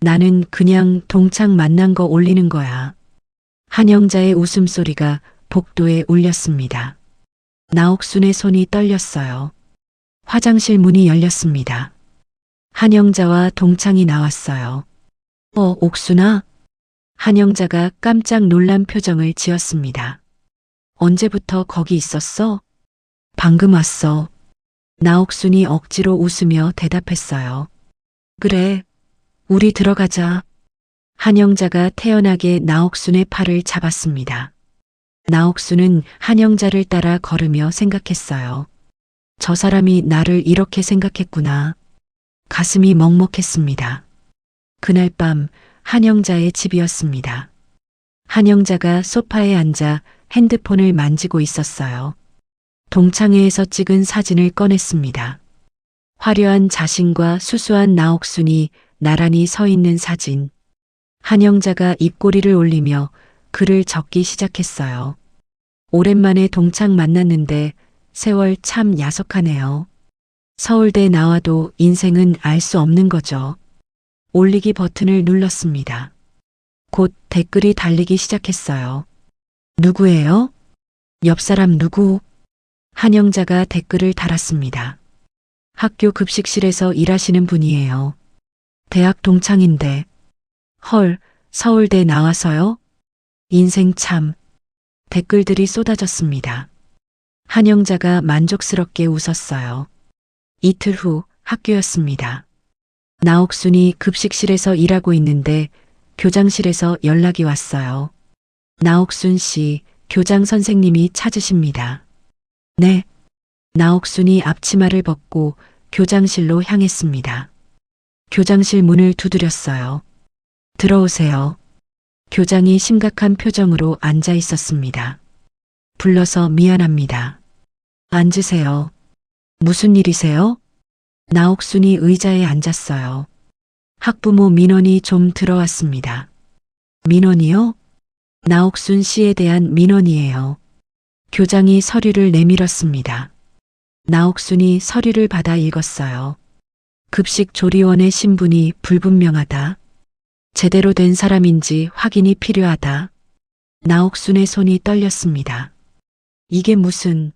나는 그냥 동창 만난 거 올리는 거야. 한영자의 웃음소리가 복도에 울렸습니다. 나옥순의 손이 떨렸어요. 화장실 문이 열렸습니다. 한영자와 동창이 나왔어요. 옥순아? 한영자가 깜짝 놀란 표정을 지었습니다. 언제부터 거기 있었어? 방금 왔어. 나옥순이 억지로 웃으며 대답했어요. 그래, 우리 들어가자. 한영자가 태연하게 나옥순의 팔을 잡았습니다. 나옥순은 한영자를 따라 걸으며 생각했어요. 저 사람이 나를 이렇게 생각했구나. 가슴이 먹먹했습니다. 그날 밤 한영자의 집이었습니다. 한영자가 소파에 앉아 핸드폰을 만지고 있었어요. 동창회에서 찍은 사진을 꺼냈습니다. 화려한 자신과 수수한 나옥순이 나란히 서 있는 사진. 한영자가 입꼬리를 올리며 글을 적기 시작했어요. 오랜만에 동창 만났는데 세월 참 야속하네요. 서울대 나와도 인생은 알 수 없는 거죠. 올리기 버튼을 눌렀습니다. 곧 댓글이 달리기 시작했어요. 누구예요? 옆 사람 누구? 한영자가 댓글을 달았습니다. 학교 급식실에서 일하시는 분이에요. 대학 동창인데. 헐, 서울대 나와서요? 인생 참. 댓글들이 쏟아졌습니다. 한영자가 만족스럽게 웃었어요. 이틀 후 학교였습니다. 나옥순이 급식실에서 일하고 있는데 교장실에서 연락이 왔어요. 나옥순 씨, 교장 선생님이 찾으십니다. 네. 나옥순이 앞치마를 벗고 교장실로 향했습니다. 교장실 문을 두드렸어요. 들어오세요. 교장이 심각한 표정으로 앉아 있었습니다. 불러서 미안합니다. 앉으세요. 무슨 일이세요? 나옥순이 의자에 앉았어요. 학부모 민원이 좀 들어왔습니다. 민원이요? 나옥순 씨에 대한 민원이에요. 교장이 서류를 내밀었습니다. 나옥순이 서류를 받아 읽었어요. 급식 조리원의 신분이 불분명하다. 제대로 된 사람인지 확인이 필요하다. 나옥순의 손이 떨렸습니다. 이게 무슨...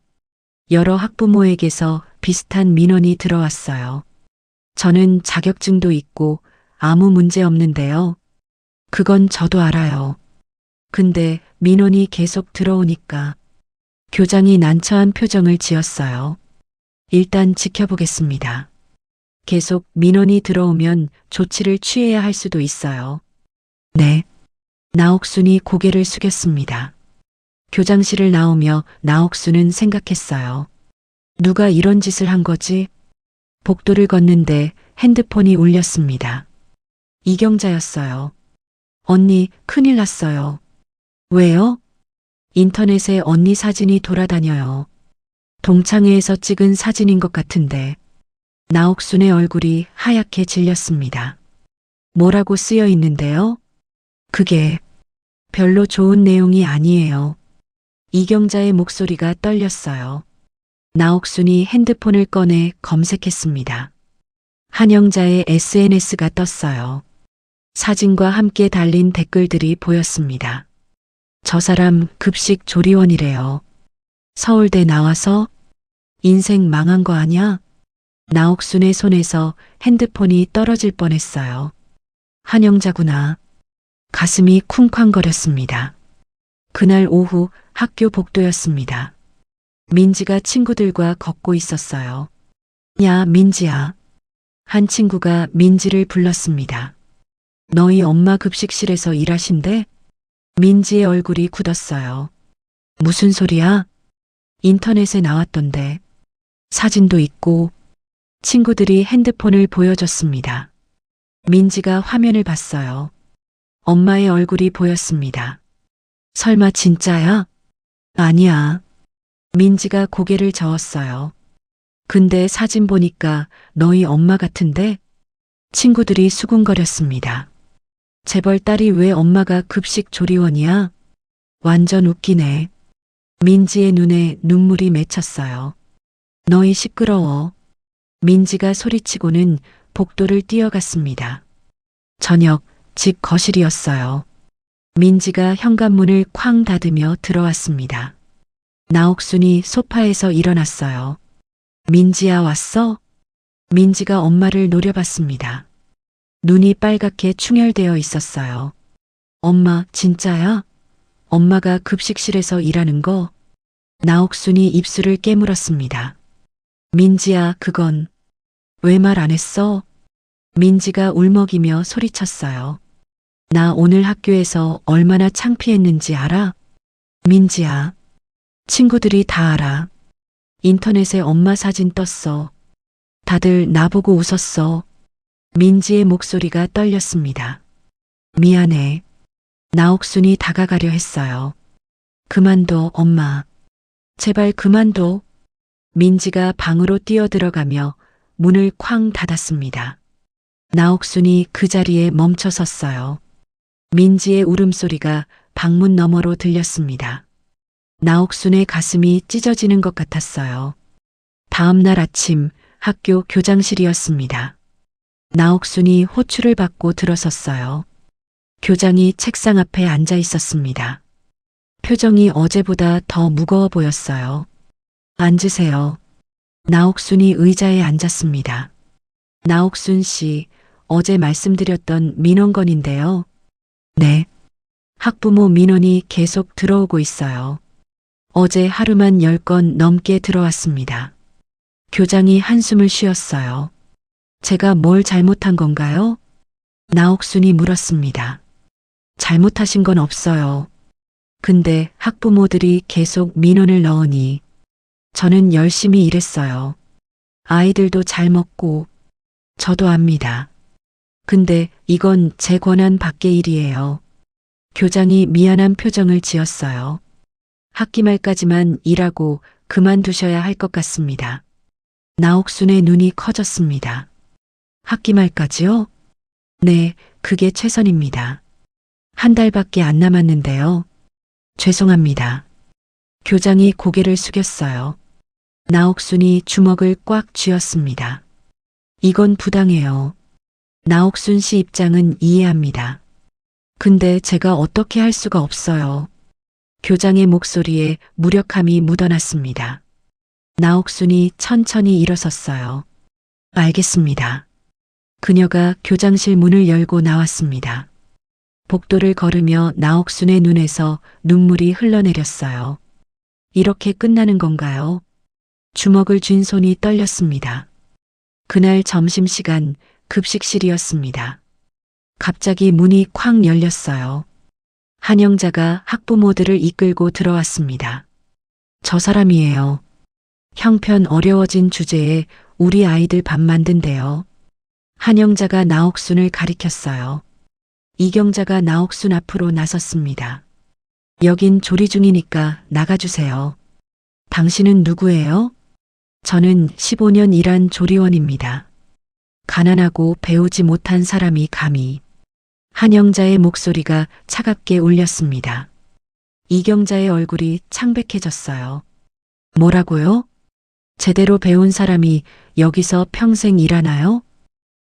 여러 학부모에게서 비슷한 민원이 들어왔어요. 저는 자격증도 있고 아무 문제 없는데요. 그건 저도 알아요. 근데 민원이 계속 들어오니까 교장이 난처한 표정을 지었어요. 일단 지켜보겠습니다. 계속 민원이 들어오면 조치를 취해야 할 수도 있어요. 네. 나옥순이 고개를 숙였습니다. 교장실을 나오며 나옥순은 생각했어요. 누가 이런 짓을 한 거지? 복도를 걷는데 핸드폰이 울렸습니다. 이경자였어요. 언니, 큰일 났어요. 왜요? 인터넷에 언니 사진이 돌아다녀요. 동창회에서 찍은 사진인 것 같은데. 나옥순의 얼굴이 하얗게 질렸습니다. 뭐라고 쓰여 있는데요? 그게 별로 좋은 내용이 아니에요. 이경자의 목소리가 떨렸어요. 나옥순이 핸드폰을 꺼내 검색했습니다. 한영자의 SNS가 떴어요. 사진과 함께 달린 댓글들이 보였습니다. 저 사람 급식 조리원이래요. 서울대 나와서 인생 망한 거 아냐? 나옥순의 손에서 핸드폰이 떨어질 뻔했어요. 한영자구나. 가슴이 쿵쾅거렸습니다. 그날 오후 학교 복도였습니다. 민지가 친구들과 걷고 있었어요. 야, 민지야. 한 친구가 민지를 불렀습니다. 너희 엄마 급식실에서 일하신대? 민지의 얼굴이 굳었어요. 무슨 소리야? 인터넷에 나왔던데. 사진도 있고. 친구들이 핸드폰을 보여줬습니다. 민지가 화면을 봤어요. 엄마의 얼굴이 보였습니다. 설마 진짜야? 아니야. 민지가 고개를 저었어요. 근데 사진 보니까 너희 엄마 같은데? 친구들이 수군거렸습니다. 재벌 딸이 왜 엄마가 급식 조리원이야? 완전 웃기네. 민지의 눈에 눈물이 맺혔어요. 너희 시끄러워. 민지가 소리치고는 복도를 뛰어갔습니다. 저녁 집 거실이었어요. 민지가 현관문을 쾅 닫으며 들어왔습니다. 나옥순이 소파에서 일어났어요. 민지야, 왔어? 민지가 엄마를 노려봤습니다. 눈이 빨갛게 충혈되어 있었어요. 엄마, 진짜야? 엄마가 급식실에서 일하는 거? 나옥순이 입술을 깨물었습니다. 민지야, 그건 왜 말 안 했어? 민지가 울먹이며 소리쳤어요. 나 오늘 학교에서 얼마나 창피했는지 알아? 민지야, 친구들이 다 알아. 인터넷에 엄마 사진 떴어. 다들 나보고 웃었어. 민지의 목소리가 떨렸습니다. 미안해. 나옥순이 다가가려 했어요. 그만둬, 엄마. 제발 그만둬. 민지가 방으로 뛰어들어가며 문을 쾅 닫았습니다. 나옥순이 그 자리에 멈춰 섰어요. 민지의 울음소리가 방문 너머로 들렸습니다. 나옥순의 가슴이 찢어지는 것 같았어요. 다음 날 아침 학교 교장실이었습니다. 나옥순이 호출을 받고 들어섰어요. 교장이 책상 앞에 앉아 있었습니다. 표정이 어제보다 더 무거워 보였어요. 앉으세요. 나옥순이 의자에 앉았습니다. 나옥순 씨, 어제 말씀드렸던 민원건인데요. 네. 학부모 민원이 계속 들어오고 있어요. 어제 하루만 10건 넘게 들어왔습니다. 교장이 한숨을 쉬었어요. 제가 뭘 잘못한 건가요? 나옥순이 물었습니다. 잘못하신 건 없어요. 근데 학부모들이 계속 민원을 넣으니 저는 열심히 일했어요. 아이들도 잘 먹고 저도 압니다. 근데 이건 제 권한 밖의 일이에요. 교장이 미안한 표정을 지었어요. 학기 말까지만 일하고 그만두셔야 할 것 같습니다. 나옥순의 눈이 커졌습니다. 학기 말까지요? 네, 그게 최선입니다. 한 달밖에 안 남았는데요. 죄송합니다. 교장이 고개를 숙였어요. 나옥순이 주먹을 꽉 쥐었습니다. 이건 부당해요. 나옥순 씨 입장은 이해합니다. 근데 제가 어떻게 할 수가 없어요. 교장의 목소리에 무력함이 묻어났습니다. 나옥순이 천천히 일어섰어요. 알겠습니다. 그녀가 교장실 문을 열고 나왔습니다. 복도를 걸으며 나옥순의 눈에서 눈물이 흘러내렸어요. 이렇게 끝나는 건가요? 주먹을 쥔 손이 떨렸습니다. 그날 점심시간 급식실이었습니다. 갑자기 문이 쾅 열렸어요. 한영자가 학부모들을 이끌고 들어왔습니다. 저 사람이에요. 형편 어려워진 주제에 우리 아이들 밥 만든대요. 한영자가 나옥순을 가리켰어요. 이경자가 나옥순 앞으로 나섰습니다. 여긴 조리 중이니까 나가주세요. 당신은 누구예요? 저는 15년 일한 조리원입니다. 가난하고 배우지 못한 사람이 감히. 한영자의 목소리가 차갑게 울렸습니다. 이경자의 얼굴이 창백해졌어요. 뭐라고요? 제대로 배운 사람이 여기서 평생 일하나요?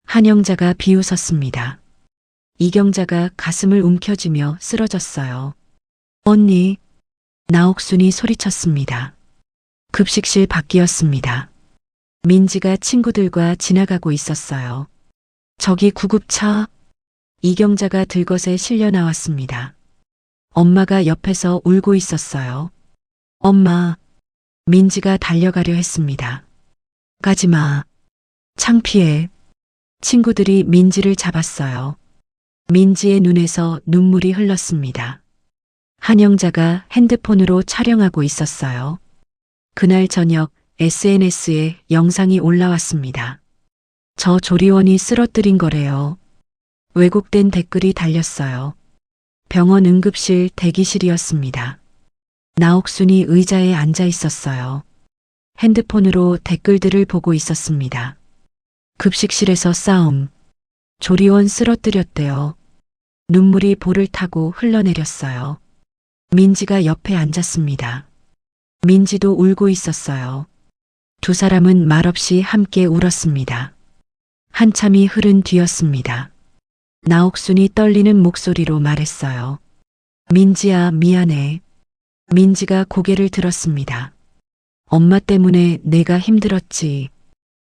한영자가 비웃었습니다. 이경자가 가슴을 움켜쥐며 쓰러졌어요. 언니, 나옥순이 소리쳤습니다. 급식실 밖이었습니다. 민지가 친구들과 지나가고 있었어요. 저기 구급차. 이경자가 들것에 실려 나왔습니다. 엄마가 옆에서 울고 있었어요. 엄마, 민지가 달려가려 했습니다. 가지마. 창피해. 친구들이 민지를 잡았어요. 민지의 눈에서 눈물이 흘렀습니다. 한영자가 핸드폰으로 촬영하고 있었어요. 그날 저녁 SNS에 영상이 올라왔습니다. 저 조리원이 쓰러뜨린 거래요. 왜곡된 댓글이 달렸어요. 병원 응급실 대기실이었습니다. 나옥순이 의자에 앉아 있었어요. 핸드폰으로 댓글들을 보고 있었습니다. 급식실에서 싸움. 조리원 쓰러뜨렸대요. 눈물이 볼을 타고 흘러내렸어요. 민지가 옆에 앉았습니다. 민지도 울고 있었어요. 두 사람은 말없이 함께 울었습니다. 한참이 흐른 뒤였습니다. 나옥순이 떨리는 목소리로 말했어요. 민지야, 미안해. 민지가 고개를 들었습니다. 엄마 때문에 내가 힘들었지.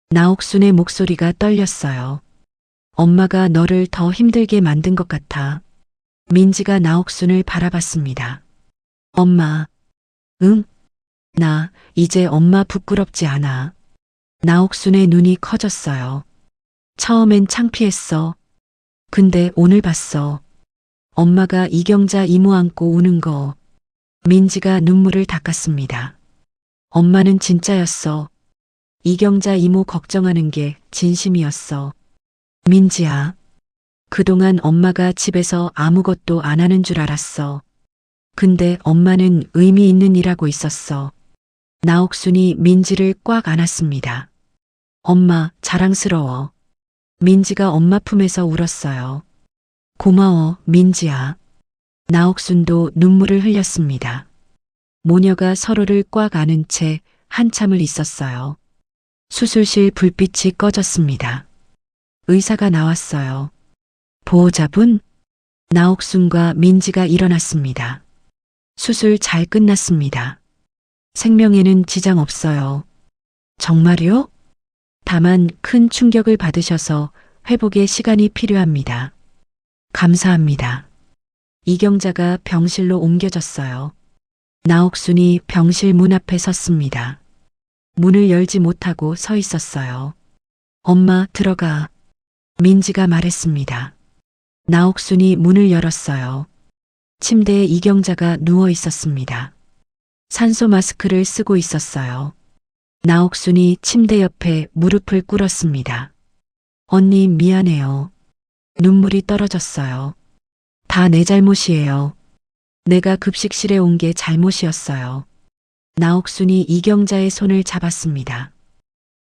나옥순의 목소리가 떨렸어요. 엄마가 너를 더 힘들게 만든 것 같아. 민지가 나옥순을 바라봤습니다. 엄마, 응? 나 이제 엄마 부끄럽지 않아. 나옥순의 눈이 커졌어요. 처음엔 창피했어. 근데 오늘 봤어. 엄마가 이경자 이모 안고 우는 거. 민지가 눈물을 닦았습니다. 엄마는 진짜였어. 이경자 이모 걱정하는 게 진심이었어. 민지야. 그동안 엄마가 집에서 아무것도 안 하는 줄 알았어. 근데 엄마는 의미 있는 일 하고 있었어. 나옥순이 민지를 꽉 안았습니다. 엄마, 자랑스러워. 민지가 엄마 품에서 울었어요. 고마워, 민지야. 나옥순도 눈물을 흘렸습니다. 모녀가 서로를 꽉 안은 채 한참을 있었어요. 수술실 불빛이 꺼졌습니다. 의사가 나왔어요. 보호자분? 나옥순과 민지가 일어났습니다. 수술 잘 끝났습니다. 생명에는 지장 없어요. 정말요? 다만 큰 충격을 받으셔서 회복에 시간이 필요합니다. 감사합니다. 이경자가 병실로 옮겨졌어요. 나옥순이 병실 문 앞에 섰습니다. 문을 열지 못하고 서 있었어요. 엄마, 들어가. 민지가 말했습니다. 나옥순이 문을 열었어요. 침대에 이경자가 누워 있었습니다. 산소 마스크를 쓰고 있었어요. 나옥순이 침대 옆에 무릎을 꿇었습니다. 언니, 미안해요. 눈물이 떨어졌어요. 다 내 잘못이에요. 내가 급식실에 온 게 잘못이었어요. 나옥순이 이경자의 손을 잡았습니다.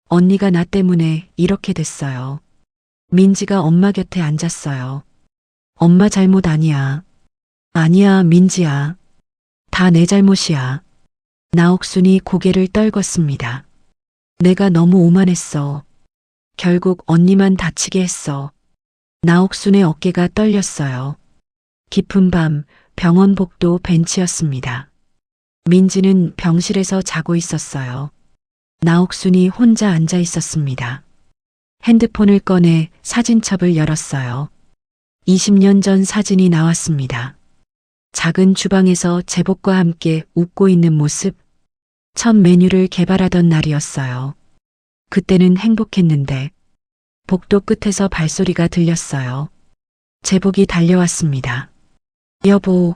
언니가 나 때문에 이렇게 됐어요. 민지가 엄마 곁에 앉았어요. 엄마 잘못 아니야. 아니야, 민지야. 다 내 잘못이야. 나옥순이 고개를 떨궜습니다. 내가 너무 오만했어. 결국 언니만 다치게 했어. 나옥순의 어깨가 떨렸어요. 깊은 밤 병원 복도 벤치였습니다. 민지는 병실에서 자고 있었어요. 나옥순이 혼자 앉아 있었습니다. 핸드폰을 꺼내 사진첩을 열었어요. 20년 전 사진이 나왔습니다. 작은 주방에서 제복과 함께 웃고 있는 모습. 첫 메뉴를 개발하던 날이었어요. 그때는 행복했는데 복도 끝에서 발소리가 들렸어요. 제복이 달려왔습니다. 여보.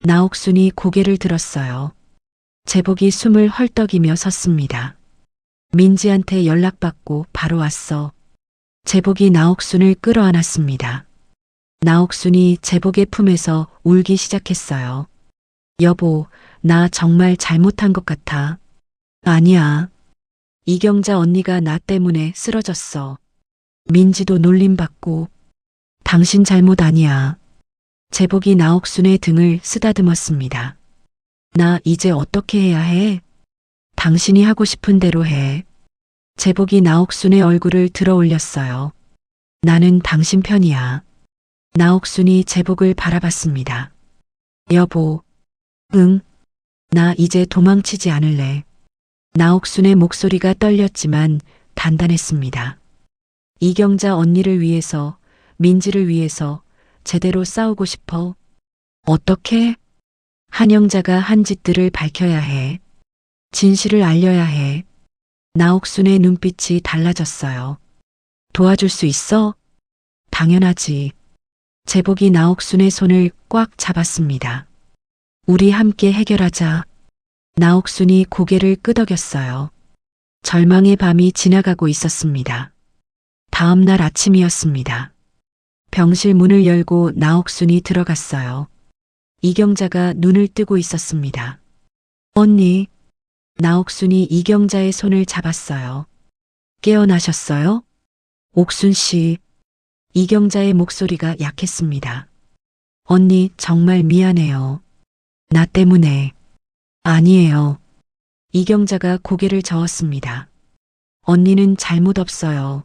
나옥순이 고개를 들었어요. 제복이 숨을 헐떡이며 섰습니다. 민지한테 연락받고 바로 왔어. 제복이 나옥순을 끌어안았습니다. 나옥순이 제복의 품에서 울기 시작했어요. 여보, 나 정말 잘못한 것 같아. 아니야. 이경자 언니가 나 때문에 쓰러졌어. 민지도 놀림받고. 당신 잘못 아니야. 제복이 나옥순의 등을 쓰다듬었습니다. 나 이제 어떻게 해야 해? 당신이 하고 싶은 대로 해. 제복이 나옥순의 얼굴을 들어 올렸어요. 나는 당신 편이야. 나옥순이 제복을 바라봤습니다. 여보. 응. 나 이제 도망치지 않을래. 나옥순의 목소리가 떨렸지만 단단했습니다. 이경자 언니를 위해서, 민지를 위해서 제대로 싸우고 싶어. 어떻게? 한영자가 한 짓들을 밝혀야 해. 진실을 알려야 해. 나옥순의 눈빛이 달라졌어요. 도와줄 수 있어? 당연하지. 제복이 나옥순의 손을 꽉 잡았습니다. 우리 함께 해결하자. 나옥순이 고개를 끄덕였어요. 절망의 밤이 지나가고 있었습니다. 다음 날 아침이었습니다. 병실 문을 열고 나옥순이 들어갔어요. 이경자가 눈을 뜨고 있었습니다. 언니. 나옥순이 이경자의 손을 잡았어요. 깨어나셨어요? 옥순 씨. 이경자의 목소리가 약했습니다. 언니, 정말 미안해요. 나 때문에. 아니에요. 이경자가 고개를 저었습니다. 언니는 잘못 없어요.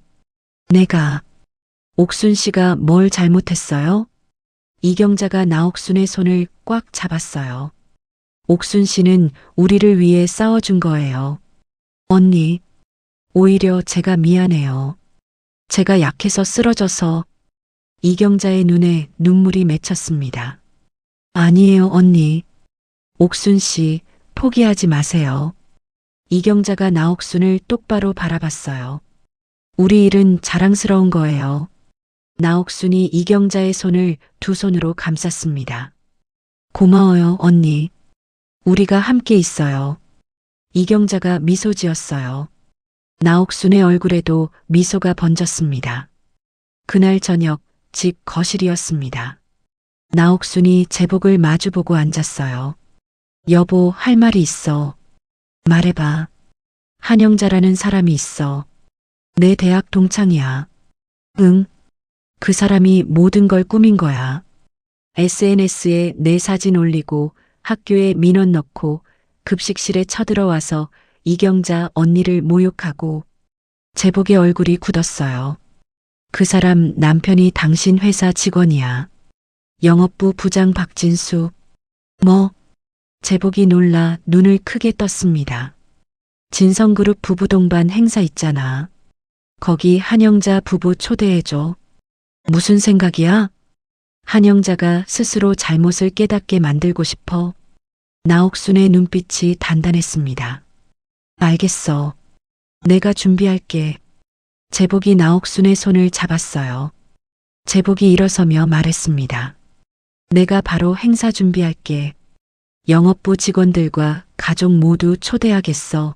내가. 옥순 씨가 뭘 잘못했어요? 이경자가 나옥순의 손을 꽉 잡았어요. 옥순 씨는 우리를 위해 싸워준 거예요. 언니, 오히려 제가 미안해요. 제가 약해서 쓰러져서. 이경자의 눈에 눈물이 맺혔습니다. 아니에요, 언니. 옥순 씨, 포기하지 마세요. 이경자가 나옥순을 똑바로 바라봤어요. 우리 일은 자랑스러운 거예요. 나옥순이 이경자의 손을 두 손으로 감쌌습니다. 고마워요, 언니. 우리가 함께 있어요. 이경자가 미소 지었어요. 나옥순의 얼굴에도 미소가 번졌습니다. 그날 저녁 집 거실이었습니다. 나옥순이 제복을 마주보고 앉았어요. 여보, 할 말이 있어. 말해봐. 한영자라는 사람이 있어. 내 대학 동창이야. 응. 그 사람이 모든 걸 꾸민 거야. SNS에 내 사진 올리고 학교에 민원 넣고 급식실에 쳐들어와서 이경자 언니를 모욕하고. 제복의 얼굴이 굳었어요. 그 사람 남편이 당신 회사 직원이야. 영업부 부장 박진수. 뭐? 제복이 놀라 눈을 크게 떴습니다. 진성그룹 부부 동반 행사 있잖아. 거기 한영자 부부 초대해줘. 무슨 생각이야? 한영자가 스스로 잘못을 깨닫게 만들고 싶어. 나옥순의 눈빛이 단단했습니다. 알겠어. 내가 준비할게. 제복이 나옥순의 손을 잡았어요. 제복이 일어서며 말했습니다. 내가 바로 행사 준비할게. 영업부 직원들과 가족 모두 초대하겠어.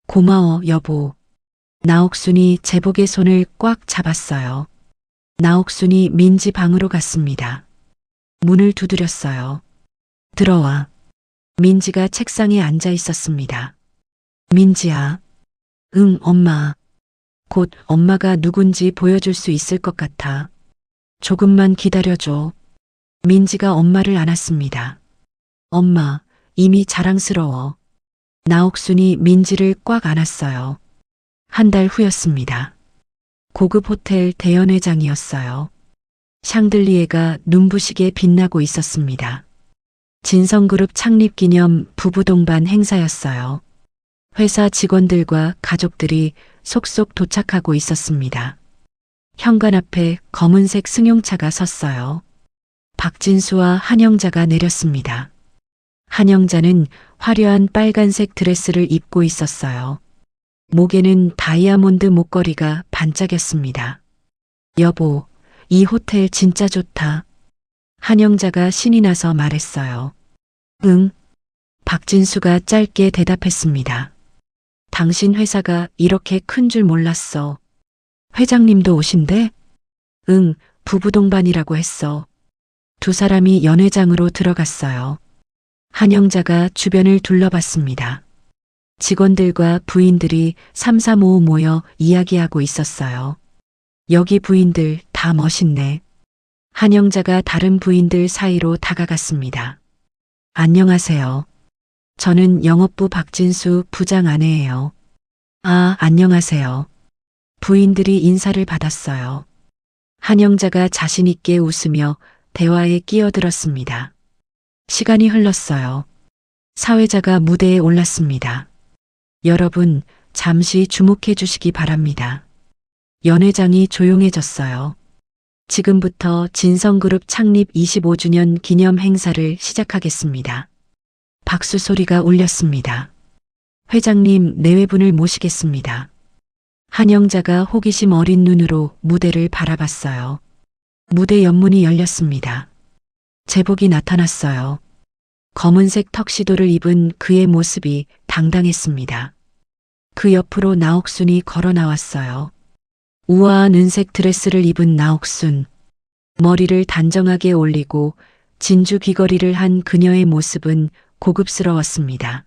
고마워, 여보. 나옥순이 제복의 손을 꽉 잡았어요. 나옥순이 민지 방으로 갔습니다. 문을 두드렸어요. 들어와. 민지가 책상에 앉아 있었습니다. 민지야. 응, 엄마. 곧 엄마가 누군지 보여줄 수 있을 것 같아. 조금만 기다려줘. 민지가 엄마를 안았습니다. 엄마, 이미 자랑스러워. 나옥순이 민지를 꽉 안았어요. 한 달 후였습니다. 고급 호텔 대연회장이었어요. 샹들리에가 눈부시게 빛나고 있었습니다. 진성그룹 창립 기념 부부 동반 행사였어요. 회사 직원들과 가족들이 속속 도착하고 있었습니다. 현관 앞에 검은색 승용차가 섰어요. 박진수와 한영자가 내렸습니다. 한영자는 화려한 빨간색 드레스를 입고 있었어요. 목에는 다이아몬드 목걸이가 반짝였습니다. 여보, 이 호텔 진짜 좋다. 한영자가 신이 나서 말했어요. 응. 박진수가 짧게 대답했습니다. 당신 회사가 이렇게 큰 줄 몰랐어. 회장님도 오신대? 응, 부부 동반이라고 했어. 두 사람이 연회장으로 들어갔어요. 한영자가 주변을 둘러봤습니다. 직원들과 부인들이 삼삼오오 모여 이야기하고 있었어요. 여기 부인들 다 멋있네. 한영자가 다른 부인들 사이로 다가갔습니다. 안녕하세요. 저는 영업부 박진수 부장 아내예요. 아, 안녕하세요. 부인들이 인사를 받았어요. 한영자가 자신 있게 웃으며 대화에 끼어들었습니다. 시간이 흘렀어요. 사회자가 무대에 올랐습니다. 여러분, 잠시 주목해 주시기 바랍니다. 연회장이 조용해졌어요. 지금부터 진성그룹 창립 25주년 기념 행사를 시작하겠습니다. 박수 소리가 울렸습니다. 회장님, 내외분을 모시겠습니다. 한영자가 호기심 어린 눈으로 무대를 바라봤어요. 무대 옆문이 열렸습니다. 제복이 나타났어요. 검은색 턱시도를 입은 그의 모습이 당당했습니다. 그 옆으로 나옥순이 걸어 나왔어요. 우아한 은색 드레스를 입은 나옥순. 머리를 단정하게 올리고 진주 귀걸이를 한 그녀의 모습은 고급스러웠습니다.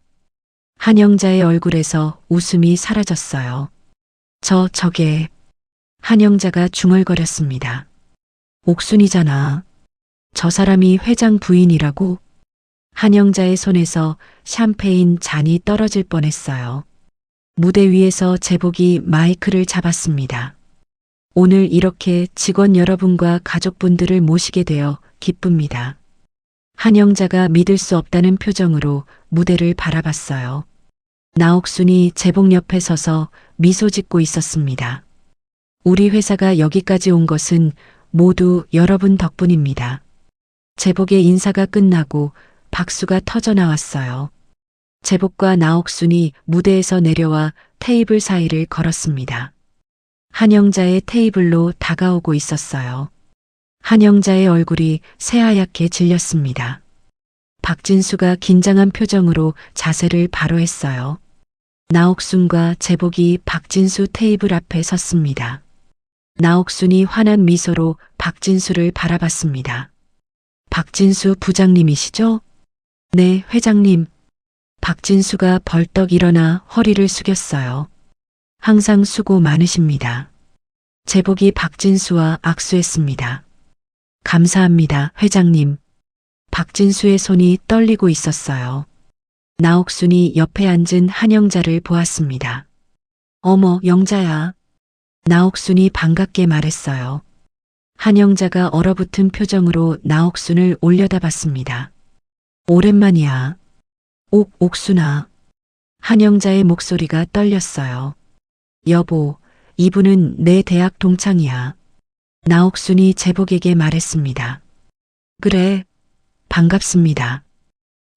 한영자의 얼굴에서 웃음이 사라졌어요. 저게. 한영자가 중얼거렸습니다. 옥순이잖아. 저 사람이 회장 부인이라고? 한영자의 손에서 샴페인 잔이 떨어질 뻔했어요. 무대 위에서 제복이 마이크를 잡았습니다. 오늘 이렇게 직원 여러분과 가족분들을 모시게 되어 기쁩니다. 한영자가 믿을 수 없다는 표정으로 무대를 바라봤어요. 나옥순이 제복 옆에 서서 미소 짓고 있었습니다. 우리 회사가 여기까지 온 것은 모두 여러분 덕분입니다. 제복의 인사가 끝나고 박수가 터져 나왔어요. 제복과 나옥순이 무대에서 내려와 테이블 사이를 걸었습니다. 한영자의 테이블로 다가오고 있었어요. 한영자의 얼굴이 새하얗게 질렸습니다. 박진수가 긴장한 표정으로 자세를 바로 했어요. 나옥순과 제복이 박진수 테이블 앞에 섰습니다. 나옥순이 환한 미소로 박진수를 바라봤습니다. 박진수 부장님이시죠? 네, 회장님. 박진수가 벌떡 일어나 허리를 숙였어요. 항상 수고 많으십니다. 제복이 박진수와 악수했습니다. 감사합니다, 회장님. 박진수의 손이 떨리고 있었어요. 나옥순이 옆에 앉은 한영자를 보았습니다. 어머, 영자야. 나옥순이 반갑게 말했어요. 한영자가 얼어붙은 표정으로 나옥순을 올려다봤습니다. 오랜만이야. 옥순아. 한영자의 목소리가 떨렸어요. 여보, 이분은 내 대학 동창이야. 나옥순이 제복에게 말했습니다. 그래, 반갑습니다.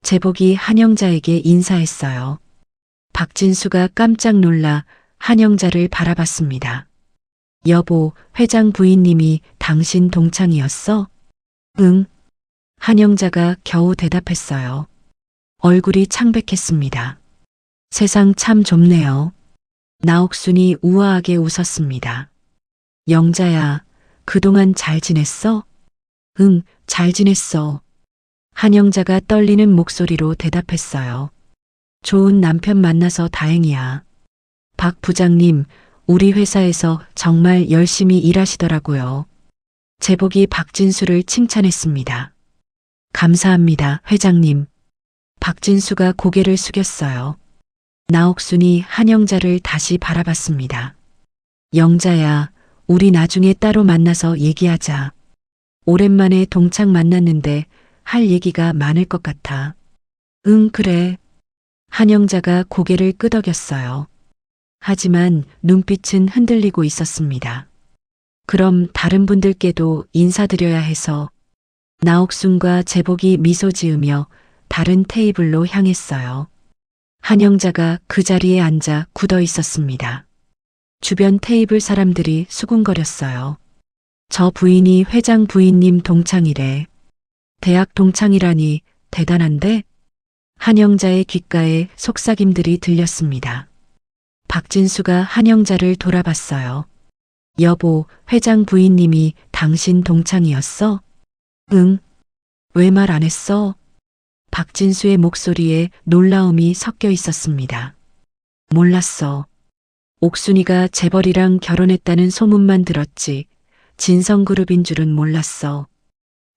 제복이 한영자에게 인사했어요. 박진수가 깜짝 놀라 한영자를 바라봤습니다. 여보, 회장 부인님이 당신 동창이었어? 응. 한영자가 겨우 대답했어요. 얼굴이 창백했습니다. 세상 참 좁네요. 나옥순이 우아하게 웃었습니다. 영자야, 그동안 잘 지냈어? 응, 잘 지냈어. 한영자가 떨리는 목소리로 대답했어요. 좋은 남편 만나서 다행이야. 박 부장님, 우리 회사에서 정말 열심히 일하시더라고요. 제복이 박진수를 칭찬했습니다. 감사합니다, 회장님. 박진수가 고개를 숙였어요. 나옥순이 한영자를 다시 바라봤습니다. 영자야, 우리 나중에 따로 만나서 얘기하자. 오랜만에 동창 만났는데 할 얘기가 많을 것 같아. 응, 그래. 한영자가 고개를 끄덕였어요. 하지만 눈빛은 흔들리고 있었습니다. 그럼 다른 분들께도 인사드려야 해서 나옥순과 제복이 미소 지으며 다른 테이블로 향했어요. 한영자가 그 자리에 앉아 굳어 있었습니다. 주변 테이블 사람들이 수군거렸어요. 저 부인이 회장 부인님 동창이래. 대학 동창이라니 대단한데? 한영자의 귓가에 속삭임들이 들렸습니다. 박진수가 한영자를 돌아봤어요. 여보, 회장 부인님이 당신 동창이었어? 응. 왜 말 안 했어? 박진수의 목소리에 놀라움이 섞여 있었습니다. 몰랐어. 옥순이가 재벌이랑 결혼했다는 소문만 들었지. 진성그룹인 줄은 몰랐어.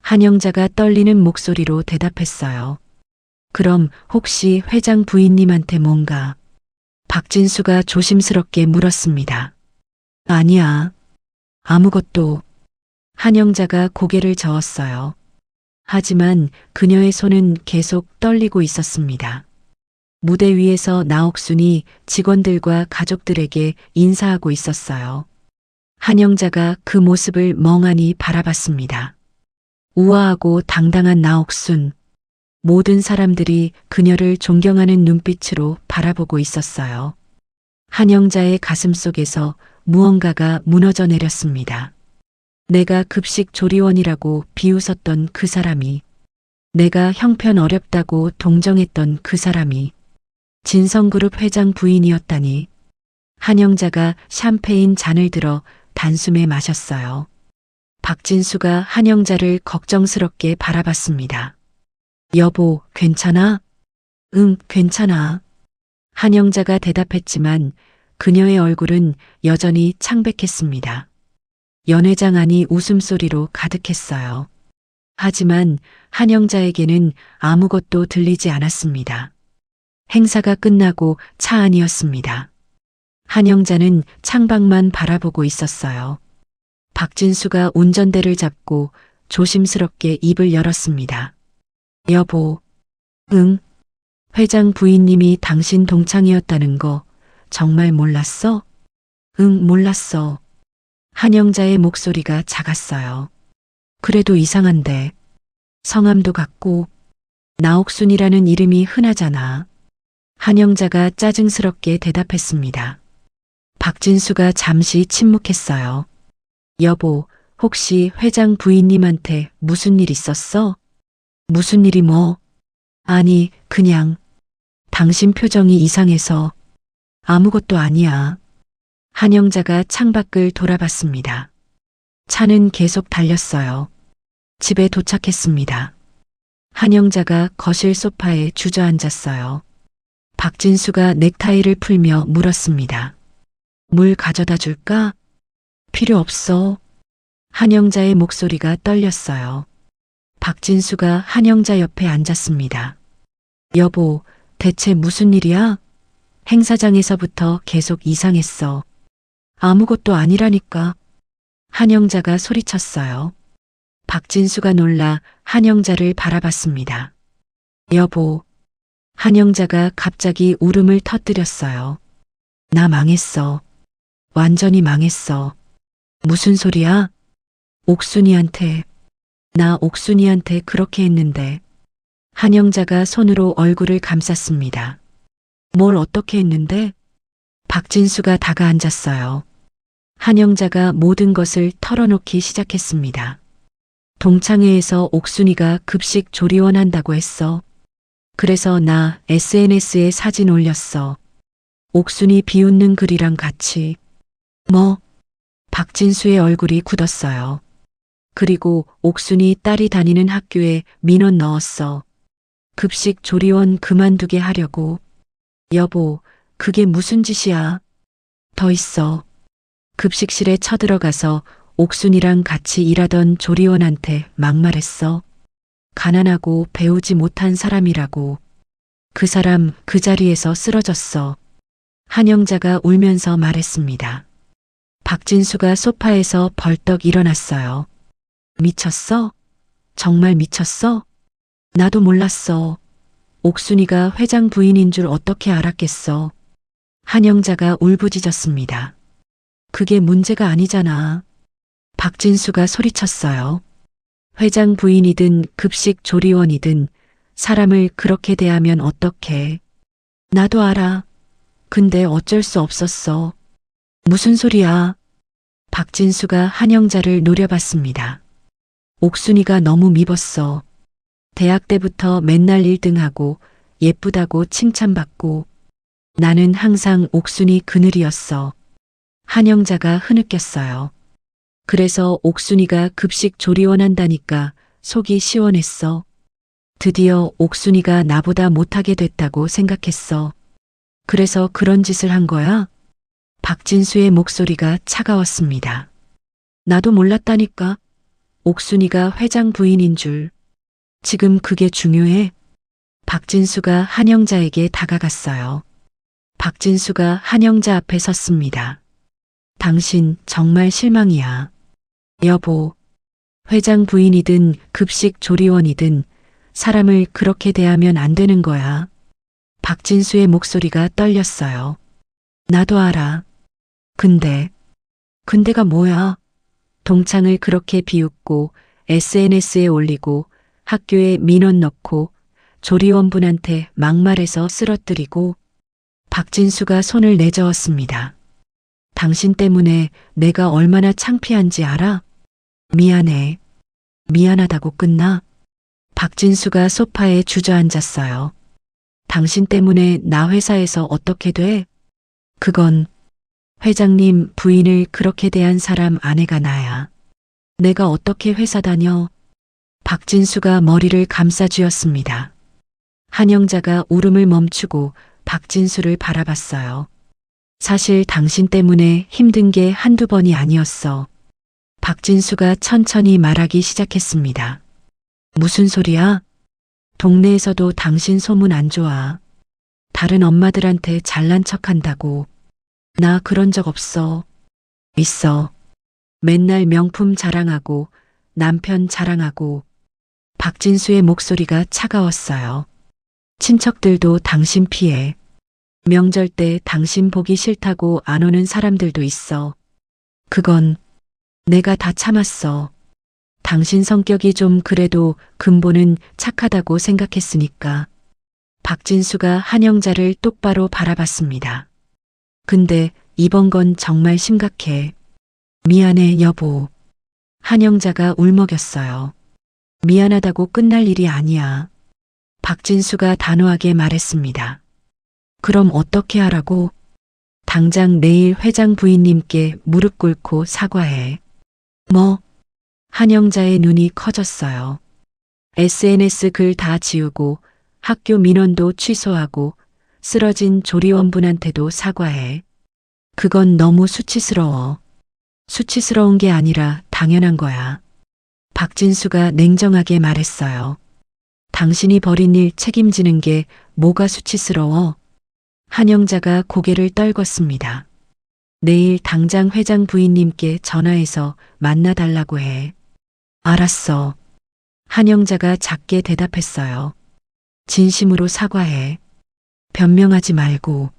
한영자가 떨리는 목소리로 대답했어요. 그럼 혹시 회장 부인님한테 뭔가? 박진수가 조심스럽게 물었습니다. 아니야. 아무것도. 한영자가 고개를 저었어요. 하지만 그녀의 손은 계속 떨리고 있었습니다. 무대 위에서 나옥순이 직원들과 가족들에게 인사하고 있었어요. 한영자가 그 모습을 멍하니 바라봤습니다. 우아하고 당당한 나옥순. 모든 사람들이 그녀를 존경하는 눈빛으로 바라보고 있었어요. 한영자의 가슴 속에서 무언가가 무너져 내렸습니다. 내가 급식 조리원이라고 비웃었던 그 사람이, 내가 형편 어렵다고 동정했던 그 사람이 진성그룹 회장 부인이었다니. 한영자가 샴페인 잔을 들어 단숨에 마셨어요. 박진수가 한영자를 걱정스럽게 바라봤습니다. 여보, 괜찮아? 응, 괜찮아. 한영자가 대답했지만 그녀의 얼굴은 여전히 창백했습니다. 연회장 안이 웃음소리로 가득했어요. 하지만 한영자에게는 아무것도 들리지 않았습니다. 행사가 끝나고 차 안이었습니다. 한영자는 창밖만 바라보고 있었어요. 박진수가 운전대를 잡고 조심스럽게 입을 열었습니다. 여보, 응? 회장 부인님이 당신 동창이었다는 거 정말 몰랐어? 응, 몰랐어. 한영자의 목소리가 작았어요. 그래도 이상한데. 성함도 같고 나옥순이라는 이름이 흔하잖아. 한영자가 짜증스럽게 대답했습니다. 박진수가 잠시 침묵했어요. 여보, 혹시 회장 부인님한테 무슨 일 있었어? 무슨 일이 뭐? 아니, 그냥 당신 표정이 이상해서. 아무것도 아니야. 한영자가 창밖을 돌아봤습니다. 차는 계속 달렸어요. 집에 도착했습니다. 한영자가 거실 소파에 주저앉았어요. 박진수가 넥타이를 풀며 물었습니다. 물 가져다 줄까? 필요 없어. 한영자의 목소리가 떨렸어요. 박진수가 한영자 옆에 앉았습니다. 여보, 대체 무슨 일이야? 행사장에서부터 계속 이상했어. 아무것도 아니라니까. 한영자가 소리쳤어요. 박진수가 놀라 한영자를 바라봤습니다. 여보, 한영자가 갑자기 울음을 터뜨렸어요. 나 망했어. 완전히 망했어. 무슨 소리야? 옥순이한테. 나 옥순이한테 그렇게 했는데. 한영자가 손으로 얼굴을 감쌌습니다. 뭘 어떻게 했는데? 박진수가 다가앉았어요. 한영자가 모든 것을 털어놓기 시작했습니다. 동창회에서 옥순이가 급식 조리원 한다고 했어. 그래서 나 SNS에 사진 올렸어. 옥순이 비웃는 글이랑 같이. 뭐? 박진수의 얼굴이 굳었어요. 그리고 옥순이 딸이 다니는 학교에 민원 넣었어. 급식 조리원 그만두게 하려고. 여보, 그게 무슨 짓이야? 더 있어. 급식실에 쳐들어가서 옥순이랑 같이 일하던 조리원한테 막말했어. 가난하고 배우지 못한 사람이라고. 그 사람 그 자리에서 쓰러졌어. 한영자가 울면서 말했습니다. 박진수가 소파에서 벌떡 일어났어요. 미쳤어? 정말 미쳤어? 나도 몰랐어. 옥순이가 회장 부인인 줄 어떻게 알았겠어. 한영자가 울부짖었습니다. 그게 문제가 아니잖아. 박진수가 소리쳤어요. 회장 부인이든 급식 조리원이든 사람을 그렇게 대하면 어떡해. 나도 알아. 근데 어쩔 수 없었어. 무슨 소리야. 박진수가 한영자를 노려봤습니다. 옥순이가 너무 미웠어. 대학 때부터 맨날 1등하고 예쁘다고 칭찬받고 나는 항상 옥순이 그늘이었어. 한영자가 흐느꼈어요. 그래서 옥순이가 급식 조리원 한다니까 속이 시원했어. 드디어 옥순이가 나보다 못하게 됐다고 생각했어. 그래서 그런 짓을 한 거야? 박진수의 목소리가 차가웠습니다. 나도 몰랐다니까. 옥순이가 회장 부인인 줄. 지금 그게 중요해? 박진수가 한영자에게 다가갔어요. 박진수가 한영자 앞에 섰습니다. 당신 정말 실망이야. 여보, 회장 부인이든 급식 조리원이든 사람을 그렇게 대하면 안 되는 거야. 박진수의 목소리가 떨렸어요. 나도 알아. 근데가 뭐야? 동창을 그렇게 비웃고 SNS에 올리고 학교에 민원 넣고 조리원분한테 막말해서 쓰러뜨리고. 박진수가 손을 내저었습니다. 당신 때문에 내가 얼마나 창피한지 알아? 미안해. 미안하다고 끝나? 박진수가 소파에 주저앉았어요. 당신 때문에 나 회사에서 어떻게 돼? 그건 회장님 부인을 그렇게 대한 사람 아내가 나야. 내가 어떻게 회사 다녀? 박진수가 머리를 감싸쥐었습니다. 한영자가 울음을 멈추고 박진수를 바라봤어요. 사실 당신 때문에 힘든 게 한두 번이 아니었어. 박진수가 천천히 말하기 시작했습니다. 무슨 소리야? 동네에서도 당신 소문 안 좋아. 다른 엄마들한테 잘난 척 한다고. 나 그런 적 없어. 있어. 맨날 명품 자랑하고 남편 자랑하고. 박진수의 목소리가 차가웠어요. 친척들도 당신 피해. 명절 때 당신 보기 싫다고 안 오는 사람들도 있어. 그건 내가 다 참았어. 당신 성격이 좀 그래도 근본은 착하다고 생각했으니까. 박진수가 한영자를 똑바로 바라봤습니다. 근데 이번 건 정말 심각해. 미안해, 여보. 한영자가 울먹였어요. 미안하다고 끝날 일이 아니야. 박진수가 단호하게 말했습니다. 그럼 어떻게 하라고? 당장 내일 회장 부인님께 무릎 꿇고 사과해. 뭐? 한영자의 눈이 커졌어요. SNS 글 다 지우고 학교 민원도 취소하고 쓰러진 조리원분한테도 사과해. 그건 너무 수치스러워. 수치스러운 게 아니라 당연한 거야. 박진수가 냉정하게 말했어요. 당신이 벌인 일 책임지는 게 뭐가 수치스러워? 한영자가 고개를 떨궜습니다. 내일 당장 회장 부인님께 전화해서 만나달라고 해. 알았어. 한영자가 작게 대답했어요. 진심으로 사과해. 변명하지 말고.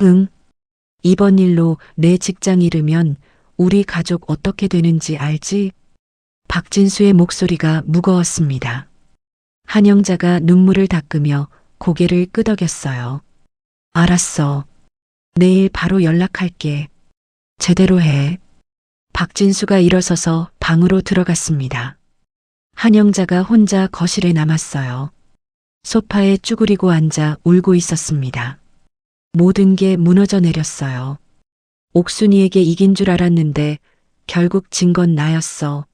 응. 이번 일로 내 직장 잃으면 우리 가족 어떻게 되는지 알지? 박진수의 목소리가 무거웠습니다. 한영자가 눈물을 닦으며 고개를 끄덕였어요. 알았어. 내일 바로 연락할게. 제대로 해. 박진수가 일어서서 방으로 들어갔습니다. 한영자가 혼자 거실에 남았어요. 소파에 쭈그리고 앉아 울고 있었습니다. 모든 게 무너져 내렸어요. 옥순이에게 이긴 줄 알았는데 결국 진 건 나였어.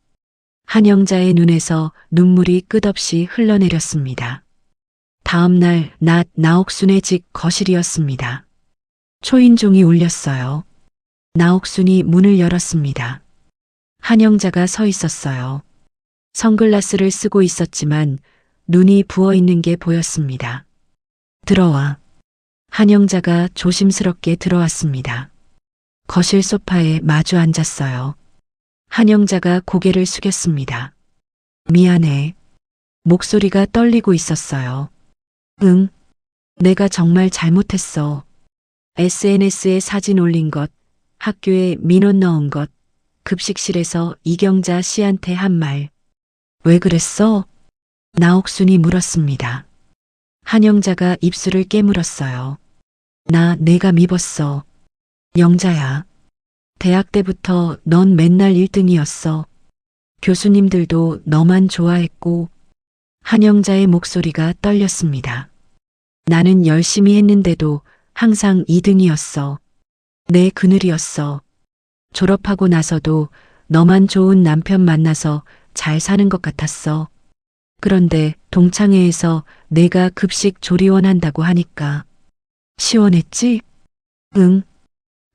한영자의 눈에서 눈물이 끝없이 흘러내렸습니다. 다음 날 낮 나옥순의 집 거실이었습니다. 초인종이 울렸어요. 나옥순이 문을 열었습니다. 한영자가 서 있었어요. 선글라스를 쓰고 있었지만 눈이 부어 있는 게 보였습니다. 들어와. 한영자가 조심스럽게 들어왔습니다. 거실 소파에 마주 앉았어요. 한영자가 고개를 숙였습니다. 미안해. 목소리가 떨리고 있었어요. 응. 내가 정말 잘못했어. SNS에 사진 올린 것, 학교에 민원 넣은 것, 급식실에서 이경자 씨한테 한 말. 왜 그랬어? 나옥순이 물었습니다. 한영자가 입술을 깨물었어요. 내가 미웠어. 영자야. 대학 때부터 넌 맨날 1등이었어. 교수님들도 너만 좋아했고. 한영자의 목소리가 떨렸습니다. 나는 열심히 했는데도 항상 2등이었어. 내 그늘이었어. 졸업하고 나서도 너만 좋은 남편 만나서 잘 사는 것 같았어. 그런데 동창회에서 내가 급식 조리원 한다고 하니까 시원했지? 응.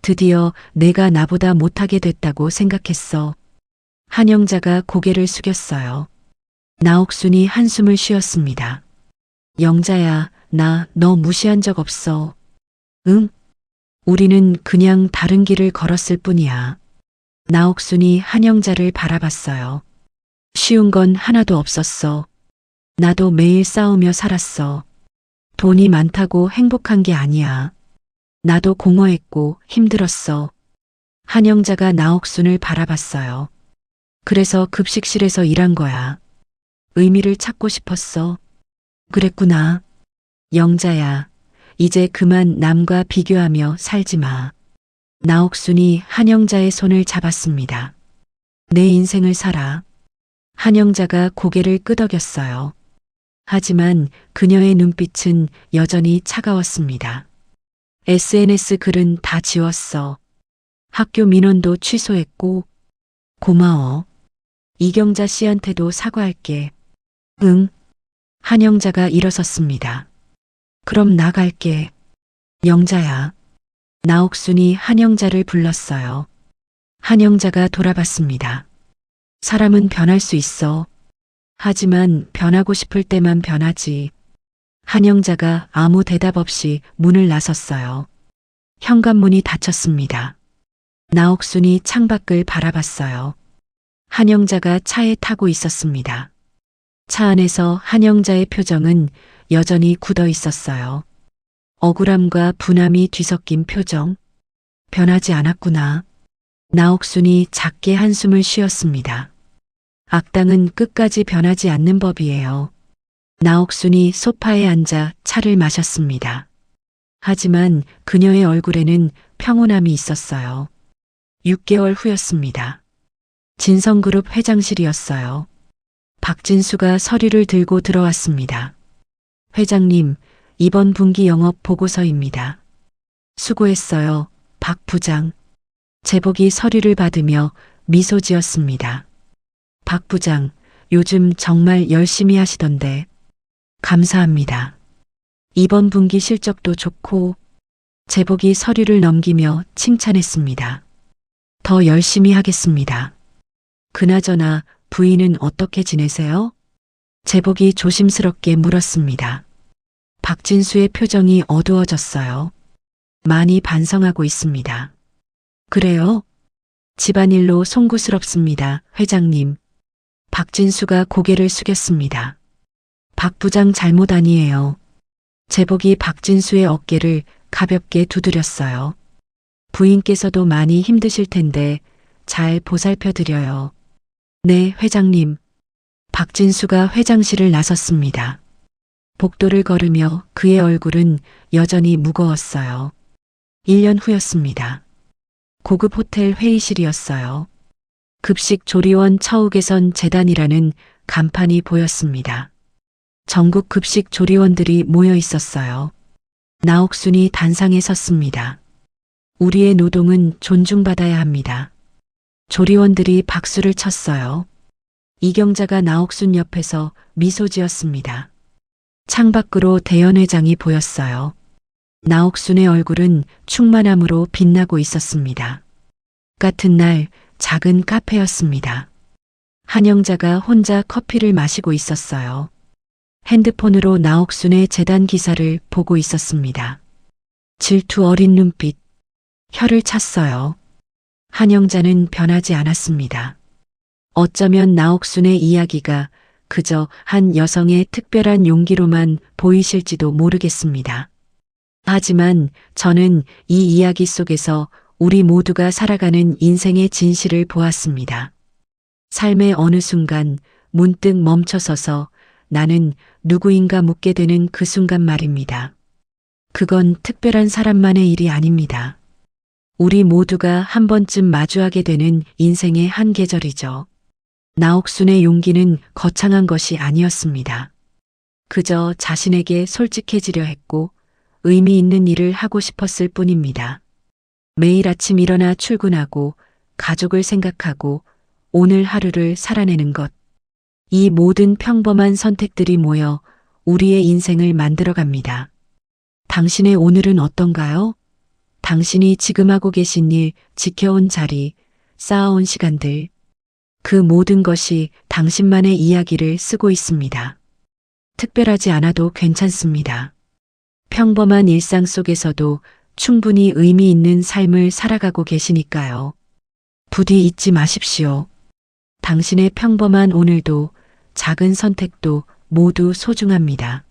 드디어 내가 나보다 못하게 됐다고 생각했어. 한영자가 고개를 숙였어요. 나옥순이 한숨을 쉬었습니다. 영자야, 나 너 무시한 적 없어. 응? 우리는 그냥 다른 길을 걸었을 뿐이야. 나옥순이 한영자를 바라봤어요. 쉬운 건 하나도 없었어. 나도 매일 싸우며 살았어. 돈이 많다고 행복한 게 아니야. 나도 공허했고 힘들었어. 한영자가 나옥순을 바라봤어요. 그래서 급식실에서 일한 거야. 의미를 찾고 싶었어. 그랬구나. 영자야, 이제 그만 남과 비교하며 살지 마. 나옥순이 한영자의 손을 잡았습니다. 내 인생을 살아. 한영자가 고개를 끄덕였어요. 하지만 그녀의 눈빛은 여전히 차가웠습니다. SNS 글은 다 지웠어. 학교 민원도 취소했고. 고마워. 이경자 씨한테도 사과할게. 응. 한영자가 일어섰습니다. 그럼 나갈게. 영자야. 나옥순이 한영자를 불렀어요. 한영자가 돌아봤습니다. 사람은 변할 수 있어. 하지만 변하고 싶을 때만 변하지. 한영자가 아무 대답 없이 문을 나섰어요. 현관문이 닫혔습니다. 나옥순이 창밖을 바라봤어요. 한영자가 차에 타고 있었습니다. 차 안에서 한영자의 표정은 여전히 굳어 있었어요. 억울함과 분함이 뒤섞인 표정. 변하지 않았구나. 나옥순이 작게 한숨을 쉬었습니다. 악당은 끝까지 변하지 않는 법이에요. 나옥순이 소파에 앉아 차를 마셨습니다. 하지만 그녀의 얼굴에는 평온함이 있었어요. 6개월 후였습니다. 진성그룹 회장실이었어요. 박진수가 서류를 들고 들어왔습니다. 회장님, 이번 분기 영업 보고서입니다. 수고했어요, 박 부장. 재복이 서류를 받으며 미소 지었습니다. 박 부장, 요즘 정말 열심히 하시던데. 감사합니다. 이번 분기 실적도 좋고. 재복이 서류를 넘기며 칭찬했습니다. 더 열심히 하겠습니다. 그나저나 부인은 어떻게 지내세요? 재복이 조심스럽게 물었습니다. 박진수의 표정이 어두워졌어요. 많이 반성하고 있습니다. 그래요? 집안일로 송구스럽습니다, 회장님. 박진수가 고개를 숙였습니다. 박 부장 잘못 아니에요. 재복이 박진수의 어깨를 가볍게 두드렸어요. 부인께서도 많이 힘드실 텐데 잘 보살펴 드려요. 네, 회장님. 박진수가 회장실을 나섰습니다. 복도를 걸으며 그의 얼굴은 여전히 무거웠어요. 1년 후였습니다. 고급 호텔 회의실이었어요. 급식 조리원 처우개선 재단이라는 간판이 보였습니다. 전국 급식 조리원들이 모여 있었어요. 나옥순이 단상에 섰습니다. 우리의 노동은 존중받아야 합니다. 조리원들이 박수를 쳤어요. 이경자가 나옥순 옆에서 미소 지었습니다. 창밖으로 대연회장이 보였어요. 나옥순의 얼굴은 충만함으로 빛나고 있었습니다. 같은 날 작은 카페였습니다. 한영자가 혼자 커피를 마시고 있었어요. 핸드폰으로 나옥순의 재단 기사를 보고 있었습니다. 질투 어린 눈빛, 혀를 찼어요. 한영자는 변하지 않았습니다. 어쩌면 나옥순의 이야기가 그저 한 여성의 특별한 용기로만 보이실지도 모르겠습니다. 하지만 저는 이 이야기 속에서 우리 모두가 살아가는 인생의 진실을 보았습니다. 삶의 어느 순간 문득 멈춰서서 나는 누구인가 묻게 되는 그 순간 말입니다. 그건 특별한 사람만의 일이 아닙니다. 우리 모두가 한 번쯤 마주하게 되는 인생의 한 계절이죠. 나옥순의 용기는 거창한 것이 아니었습니다. 그저 자신에게 솔직해지려 했고 의미 있는 일을 하고 싶었을 뿐입니다. 매일 아침 일어나 출근하고 가족을 생각하고 오늘 하루를 살아내는 것. 이 모든 평범한 선택들이 모여 우리의 인생을 만들어갑니다. 당신의 오늘은 어떤가요? 당신이 지금 하고 계신 일, 지켜온 자리, 쌓아온 시간들. 그 모든 것이 당신만의 이야기를 쓰고 있습니다. 특별하지 않아도 괜찮습니다. 평범한 일상 속에서도 충분히 의미 있는 삶을 살아가고 계시니까요. 부디 잊지 마십시오. 당신의 평범한 오늘도 작은 선택도 모두 소중합니다.